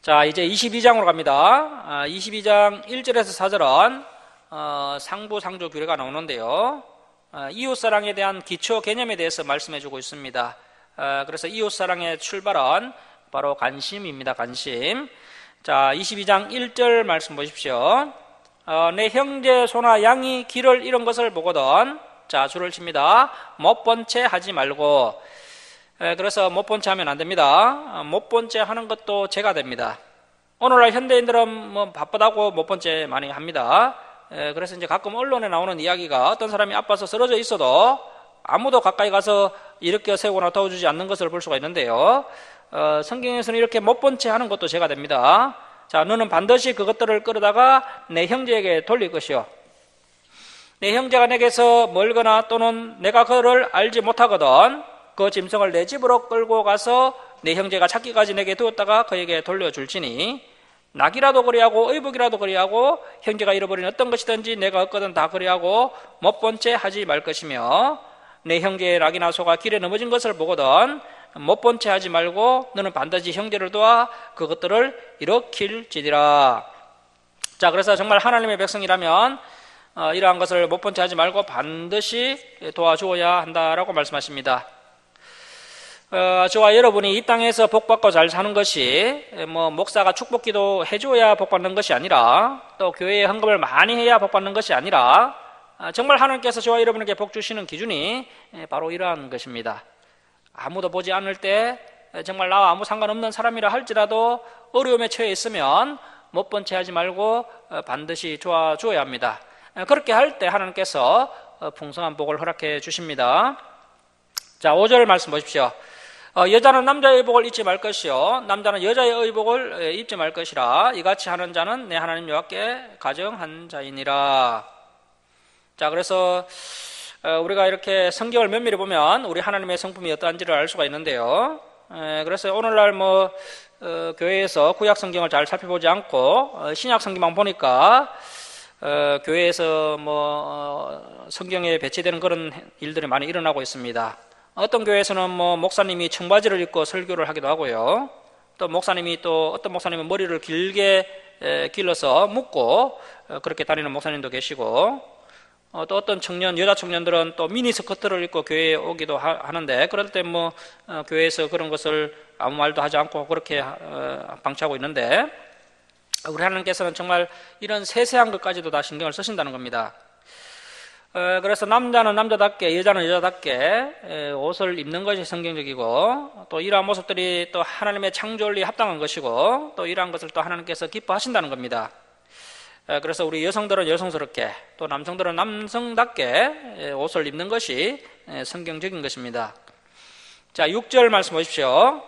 자, 이제 22장으로 갑니다. 22장 1절에서 4절은 상부 상조 규례가 나오는데요. 이웃사랑에 대한 기초 개념에 대해서 말씀해주고 있습니다. 그래서 이웃사랑의 출발은 바로 관심입니다. 관심. 자, 22장 1절 말씀 보십시오. 내 형제 소나 양이 길을 잃은 것을 보거든, 자, 줄을 칩니다. 못 본 채 하지 말고. 그래서 못 본 채 하면 안 됩니다. 못 본 채 하는 것도 죄가 됩니다. 오늘날 현대인들은 뭐 바쁘다고 못 본 채 많이 합니다. 그래서 이제 가끔 언론에 나오는 이야기가 어떤 사람이 아파서 쓰러져 있어도 아무도 가까이 가서 일으켜 세우거나 도와주지 않는 것을 볼 수가 있는데요. 성경에서는 이렇게 못 본 채 하는 것도 죄가 됩니다. 자, 너는 반드시 그것들을 끌어다가 내 형제에게 돌릴 것이요. 내 형제가 내게서 멀거나 또는 내가 그를 알지 못하거든 그 짐승을 내 집으로 끌고 가서 내 형제가 찾기까지 내게 두었다가 그에게 돌려줄지니, 낙이라도 그리하고 의복이라도 그리하고 형제가 잃어버린 어떤 것이든지 내가 얻거든 다 그리하고 못 본 채 하지 말 것이며, 내 형제의 낙이나 소가 길에 넘어진 것을 보거든 못 본 채 하지 말고 너는 반드시 형제를 도와 그것들을 일으킬지니라. 자, 그래서 정말 하나님의 백성이라면 이러한 것을 못 본 채 하지 말고 반드시 도와주어야 한다라고 말씀하십니다. 저와 여러분이 이 땅에서 복받고 잘 사는 것이 뭐 목사가 축복기도 해줘야 복받는 것이 아니라, 또 교회에 헌금을 많이 해야 복받는 것이 아니라, 정말 하나님께서 저와 여러분에게 복 주시는 기준이 바로 이러한 것입니다. 아무도 보지 않을 때 정말 나와 아무 상관없는 사람이라 할지라도 어려움에 처해 있으면 못 본 채 하지 말고 반드시 도와주어야 합니다. 그렇게 할 때 하나님께서 풍성한 복을 허락해 주십니다. 자, 5절 말씀 보십시오. 여자는 남자의 의복을 입지 말 것이요 남자는 여자의 의복을 입지 말 것이라. 이같이 하는 자는 내 하나님 여호와께 가정한 자이니라. 자, 그래서 우리가 이렇게 성경을 면밀히 보면 우리 하나님의 성품이 어떠한지를 알 수가 있는데요. 그래서 오늘날 교회에서 구약 성경을 잘 살펴보지 않고 신약 성경만 보니까 교회에서 성경에 배치되는 그런 일들이 많이 일어나고 있습니다. 어떤 교회에서는 목사님이 청바지를 입고 설교를 하기도 하고요. 또 어떤 목사님은 머리를 길게 길러서 묶고 그렇게 다니는 목사님도 계시고, 또 어떤 여자 청년들은 또 미니스커트를 입고 교회에 오기도 하는데, 그럴 때 교회에서 그런 것을 아무 말도 하지 않고 그렇게 방치하고 있는데, 우리 하나님께서는 정말 이런 세세한 것까지도 다 신경을 쓰신다는 겁니다. 그래서 남자는 남자답게, 여자는 여자답게 옷을 입는 것이 성경적이고, 또 이러한 모습들이 또 하나님의 창조원리에 합당한 것이고, 또 이러한 것을 또 하나님께서 기뻐하신다는 겁니다. 그래서 우리 여성들은 여성스럽게, 또 남성들은 남성답게 옷을 입는 것이 성경적인 것입니다. 자, 6절 말씀 보십시오.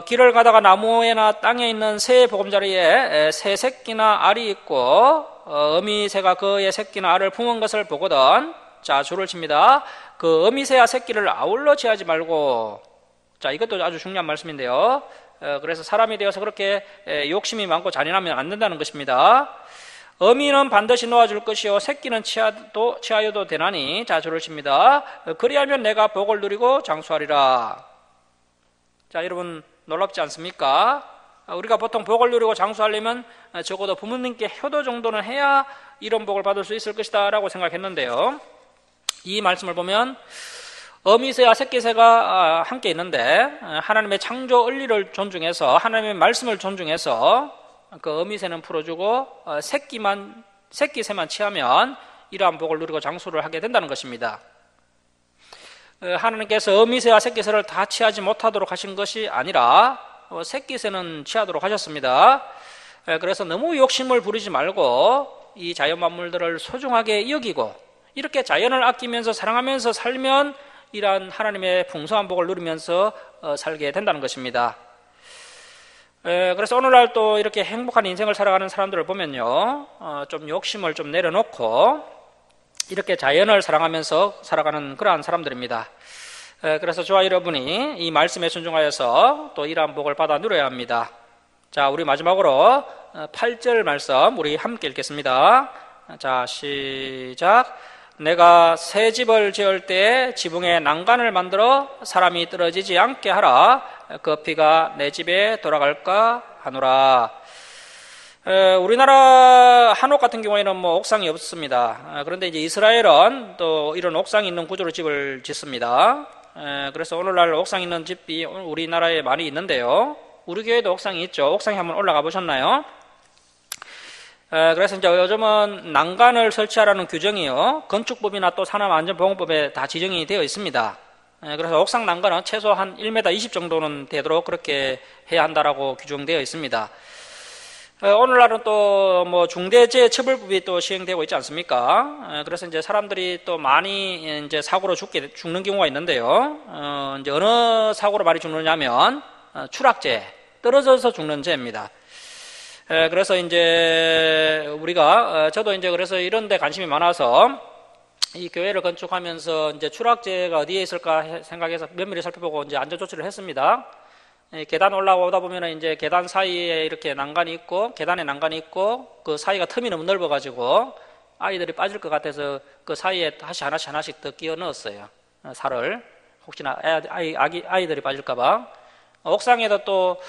길을 가다가 나무에나 땅에 있는 새 보금자리에 새 새끼나 알이 있고 어미새가 그의 새끼나 알을 품은 것을 보거든, 자, 줄을 칩니다. 그 어미새와 새끼를 아울러 취하지 말고. 자, 이것도 아주 중요한 말씀인데요. 그래서 사람이 되어서 그렇게 욕심이 많고 잔인하면 안 된다는 것입니다. 어미는 반드시 놓아줄 것이요 새끼는 취하여도 되나니, 자, 줄을 칩니다. 그리하면 내가 복을 누리고 장수하리라. 자, 여러분 놀랍지 않습니까? 우리가 보통 복을 누리고 장수하려면 적어도 부모님께 효도 정도는 해야 이런 복을 받을 수 있을 것이다 라고 생각했는데요. 이 말씀을 보면 어미새와 새끼새가 함께 있는데, 하나님의 창조 원리를 존중해서, 하나님의 말씀을 존중해서 그 어미새는 풀어주고 새끼새만 취하면 이러한 복을 누리고 장수를 하게 된다는 것입니다. 하나님께서 어미새와 새끼새를 다 취하지 못하도록 하신 것이 아니라 새끼새는 취하도록 하셨습니다. 그래서 너무 욕심을 부리지 말고 이 자연 만물들을 소중하게 여기고 이렇게 자연을 아끼면서 사랑하면서 살면 이러한 하나님의 풍성한 복을 누리면서 살게 된다는 것입니다. 그래서 오늘날 또 이렇게 행복한 인생을 살아가는 사람들을 보면요, 좀 욕심을 좀 내려놓고 이렇게 자연을 사랑하면서 살아가는 그러한 사람들입니다. 그래서 저와 여러분이 이 말씀에 순종하여서 또 이러한 복을 받아 누려야 합니다. 자, 우리 마지막으로 8절 말씀 우리 함께 읽겠습니다. 자, 시작. 내가 새 집을 지을 때 지붕에 난간을 만들어 사람이 떨어지지 않게 하라. 그 피가 내 집에 돌아갈까 하노라. 우리나라 한옥 같은 경우에는 뭐 옥상이 없습니다. 그런데 이제 이스라엘은 또 이런 옥상이 있는 구조로 집을 짓습니다. 그래서 오늘날 옥상 있는 집이 우리나라에 많이 있는데요. 우리 교회도 옥상이 있죠. 옥상에 한번 올라가 보셨나요? 그래서 이제 요즘은 난간을 설치하라는 규정이요, 건축법이나 또 산업안전보건법에 다 지정이 되어 있습니다. 그래서 옥상 난간은 최소 한 1m 20 정도는 되도록 그렇게 해야 한다라고 규정되어 있습니다. 오늘날은 또 뭐 중대재해처벌법이 또 시행되고 있지 않습니까? 그래서 이제 사람들이 또 많이 이제 사고로 죽는 경우가 있는데요. 이제 어느 사고로 많이 죽느냐면 추락재, 떨어져서 죽는 죄입니다. 그래서 이제 우리가 저도 이제 그래서 이런 데 관심이 많아서 이 교회를 건축하면서 이제 추락재가 어디에 있을까 생각해서 면밀히 살펴보고 이제 안전 조치를 했습니다. 계단 올라오다 보면 이제 계단 사이에 이렇게 난간이 있고, 계단에 난간이 있고, 그 사이가 텀이 너무 넓어가지고 아이들이 빠질 것 같아서 그 사이에 하나씩 더 끼워 넣었어요. 살을. 혹시나 아이들이 빠질까봐. 옥상에도 또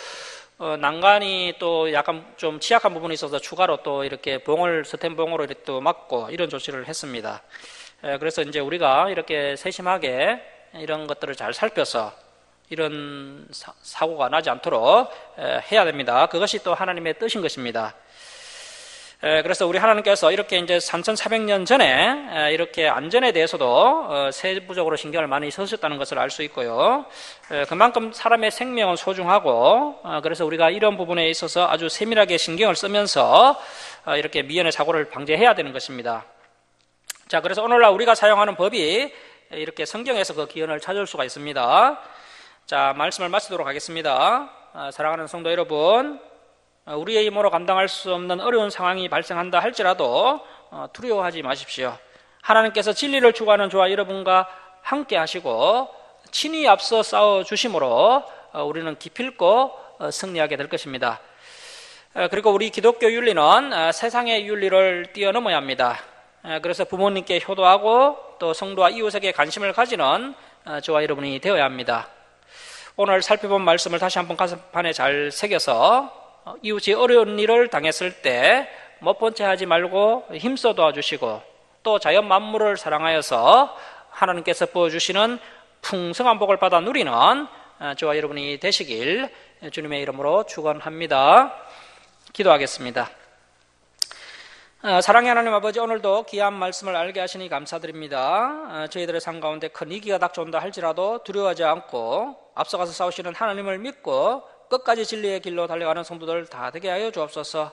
난간이 또 약간 좀 취약한 부분이 있어서 추가로 또 이렇게 스텐 봉으로 이렇게 또 막고 이런 조치를 했습니다. 그래서 이제 우리가 이렇게 세심하게 이런 것들을 잘 살펴서 이런 사고가 나지 않도록 해야 됩니다. 그것이 또 하나님의 뜻인 것입니다. 그래서 우리 하나님께서 이렇게 이제 3,400년 전에 이렇게 안전에 대해서도 세부적으로 신경을 많이 쓰셨다는 것을 알 수 있고요. 그만큼 사람의 생명은 소중하고, 그래서 우리가 이런 부분에 있어서 아주 세밀하게 신경을 쓰면서 이렇게 미연의 사고를 방지해야 되는 것입니다. 자, 그래서 오늘날 우리가 사용하는 법이 이렇게 성경에서 그 기원을 찾을 수가 있습니다. 자, 말씀을 마치도록 하겠습니다. 사랑하는 성도 여러분, 우리의 힘으로 감당할 수 없는 어려운 상황이 발생한다 할지라도 두려워하지 마십시오. 하나님께서 진리를 추구하는 저와 여러분과 함께 하시고 친히 앞서 싸워주심으로 우리는 기필코 승리하게 될 것입니다. 그리고 우리 기독교 윤리는 세상의 윤리를 뛰어넘어야 합니다. 그래서 부모님께 효도하고 또 성도와 이웃에게 관심을 가지는 저와 여러분이 되어야 합니다. 오늘 살펴본 말씀을 다시 한번 가슴판에 잘 새겨서 이웃이 어려운 일을 당했을 때 못 본 채 하지 말고 힘써 도와주시고 또 자연 만물을 사랑하여서 하나님께서 부어주시는 풍성한 복을 받아 누리는 저와 여러분이 되시길 주님의 이름으로 축원합니다. 기도하겠습니다. 사랑의 하나님 아버지, 오늘도 귀한 말씀을 알게 하시니 감사드립니다. 저희들의 삶 가운데 큰 위기가 닥쳐온다 할지라도 두려워하지 않고 앞서가서 싸우시는 하나님을 믿고 끝까지 진리의 길로 달려가는 성도들 다 되게 하여 주옵소서.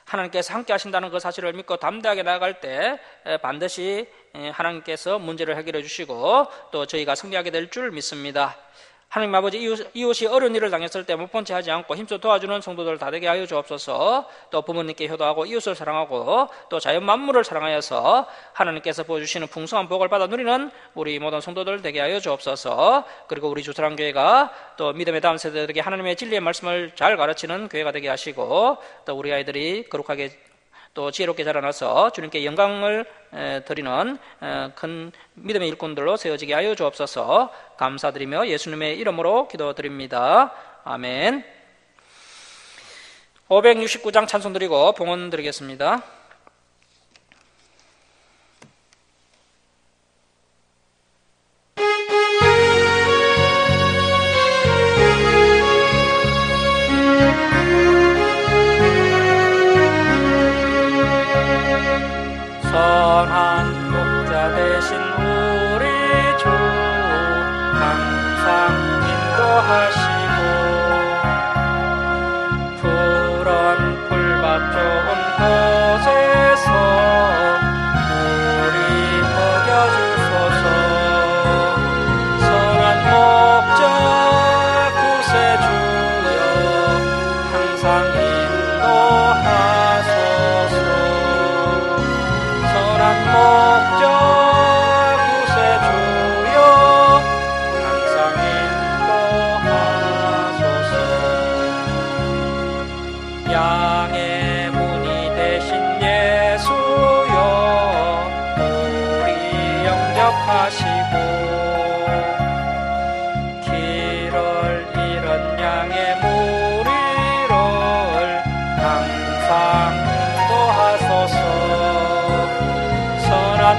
하나님께서 함께 하신다는 그 사실을 믿고 담대하게 나아갈 때 반드시 하나님께서 문제를 해결해 주시고 또 저희가 승리하게 될 줄 믿습니다. 하나님 아버지, 이웃이 어려운 일을 당했을 때 못 본 채 하지 않고 힘써 도와주는 성도들 다 되게 하여 주옵소서. 또 부모님께 효도하고 이웃을 사랑하고 또 자연 만물을 사랑하여서 하나님께서 부어주시는 풍성한 복을 받아 누리는 우리 모든 성도들 되게 하여 주옵소서. 그리고 우리 주사랑교회가 또 믿음의 다음 세대들에게 하나님의 진리의 말씀을 잘 가르치는 교회가 되게 하시고 또 우리 아이들이 거룩하게 또 지혜롭게 자라나서 주님께 영광을 드리는 큰 믿음의 일꾼들로 세워지게 하여 주옵소서. 감사드리며 예수님의 이름으로 기도드립니다. 아멘. 569장 찬송 드리고 봉헌 드리겠습니다. 선한 목자 되신 우리 주 항상 인도하시고 푸른 풀밭 좋은 곳에서 우리 먹여주소서. 선한 목자 구세주여 항상 인도하소서. 선한 목자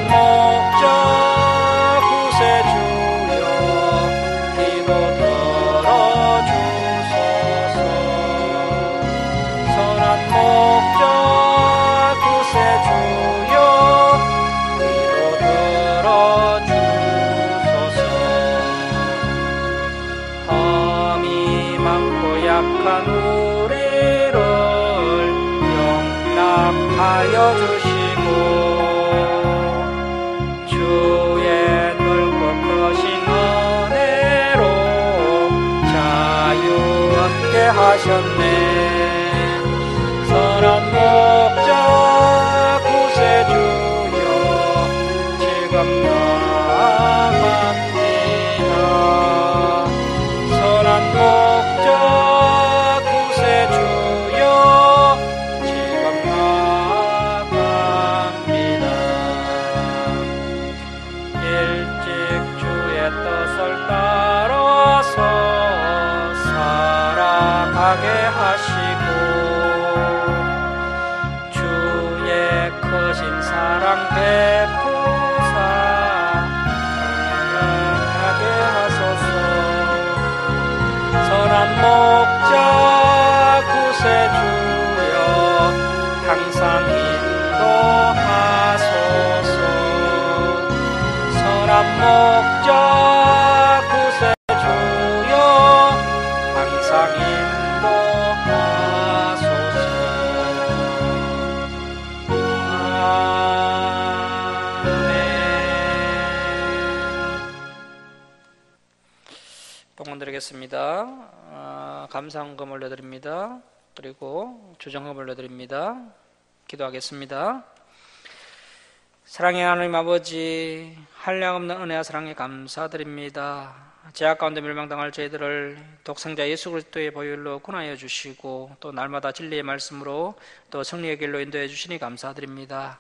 목자 구세주여 기도 들어주소서. 선한 목자 구세주여 기도 들어주소서. 험이 많고 약한 우리를 용납하여 주시고 주의 넓고 크신 은혜로 자유 얻게 하셨네. 선한 목자 구세주여 지금 나갑니다. 선한 목자 구세주여 지금 나갑니다. 일찍 주의 뜻을 따라서 살아가게 하시고 주의 크신 사랑 베푸사 살아가게 하소서. 선한 목자 구세주여 항상 인도하소서. 선한 목자 구세주여 항상 인도하소서. 아멘. 봉헌 드리겠습니다. 감사헌금 올려드립니다. 그리고 주정금 올려드립니다. 기도하겠습니다. 사랑의 하나님 아버지, 한량없는 은혜와 사랑에 감사드립니다. 죄악 가운데 멸망당할 저희들을 독생자 예수 그리스도의 보혈로 구원하여 주시고 또 날마다 진리의 말씀으로 또 승리의 길로 인도해 주시니 감사드립니다.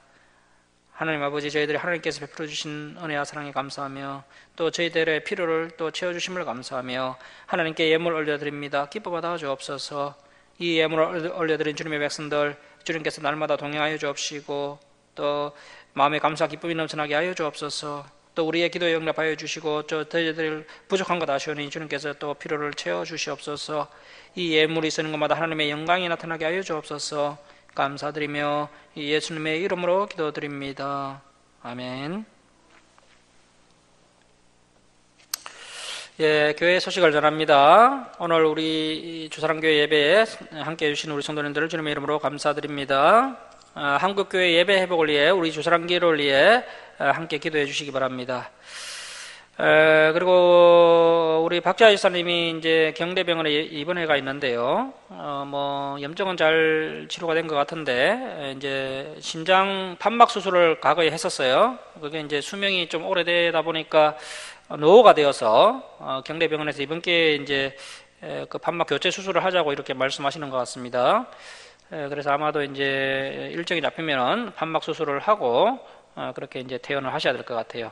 하나님 아버지, 저희들이 하나님께서 베풀어 주신 은혜와 사랑에 감사하며 또 저희들의 필요를 또 채워주심을 감사하며 하나님께 예물 올려드립니다. 기뻐 받아 주옵소서. 이 예물을 올려드린 주님의 백성들 주님께서 날마다 동행하여 주옵시고 또 마음의 감사 기쁨이 넘쳐나게 하여 주옵소서. 또 우리의 기도에 응답하여 주시고 저희들 부족한 것 아시오니 주님께서 또 필요를 채워 주시옵소서. 이 예물이 쓰는 것마다 하나님의 영광이 나타나게 하여 주옵소서. 감사드리며 예수님의 이름으로 기도드립니다. 아멘. 예, 교회 소식을 전합니다. 오늘 우리 주사랑교회 예배에 함께해 주신 우리 성도님들을 주님의 이름으로 감사드립니다. 한국교회 예배 회복을 위해 우리 주사랑교회를 위해 함께 기도해 주시기 바랍니다. 그리고 우리 박자 지사님이 이제 경대병원에 입원해가 있는데요. 염증은 잘 치료가 된 것 같은데 이제 심장 판막 수술을 과거에 했었어요. 그게 이제 수명이 좀 오래되다 보니까 노후가 되어서 경대병원에서 이번 기회에 이제 그 판막 교체 수술을 하자고 이렇게 말씀하시는 것 같습니다. 그래서 아마도 이제 일정이 잡히면은 판막 수술을 하고 그렇게 이제 퇴원을 하셔야 될 것 같아요.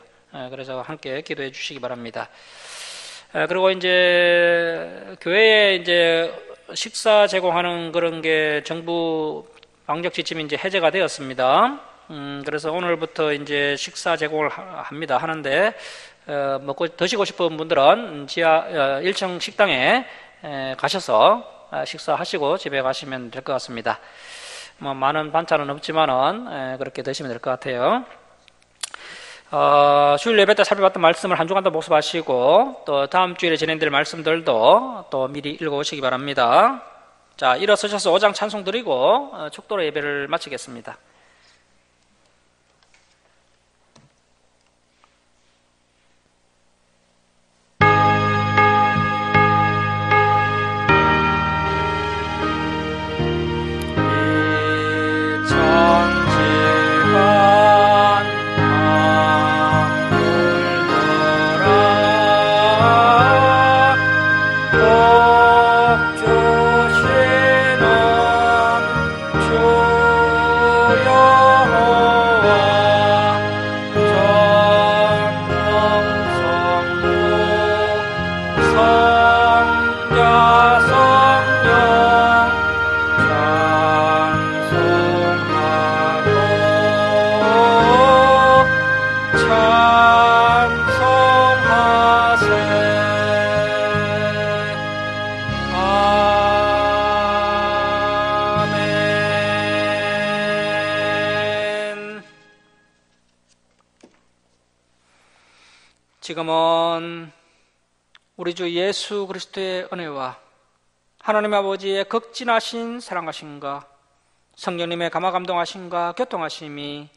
그래서 함께 기도해 주시기 바랍니다. 그리고 이제 교회에 이제 식사 제공하는 그런 게 정부 방역 지침이 이제 해제가 되었습니다. 그래서 오늘부터 이제 식사 제공을 하는데 먹고 드시고 싶은 분들은 지하 1층 식당에 가셔서 식사하시고 집에 가시면 될 것 같습니다. 많은 반찬은 없지만은 그렇게 드시면 될 것 같아요. 주일 예배 때 살펴봤던 말씀을 한 주간 더 복습하시고 또 다음 주일에 진행될 말씀들도 또 미리 읽어오시기 바랍니다. 자, 일어서셔서 5장 찬송 드리고 축도로 예배를 마치겠습니다. 주시는 주여 지금은 우리 주 예수 그리스도의 은혜와 하나님 아버지의 극진하신 사랑하심과 성령님의 감화감동하심과 교통하심이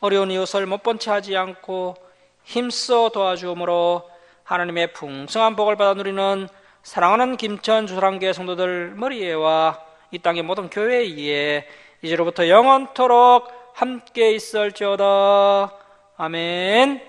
어려운 이웃을 못 본 채 하지 않고 힘써 도와주므로 하나님의 풍성한 복을 받아 누리는 사랑하는 김천 주사랑교회 성도들 머리에와 이 땅의 모든 교회 위에 이제로부터 영원토록 함께 있을지어다. 아멘.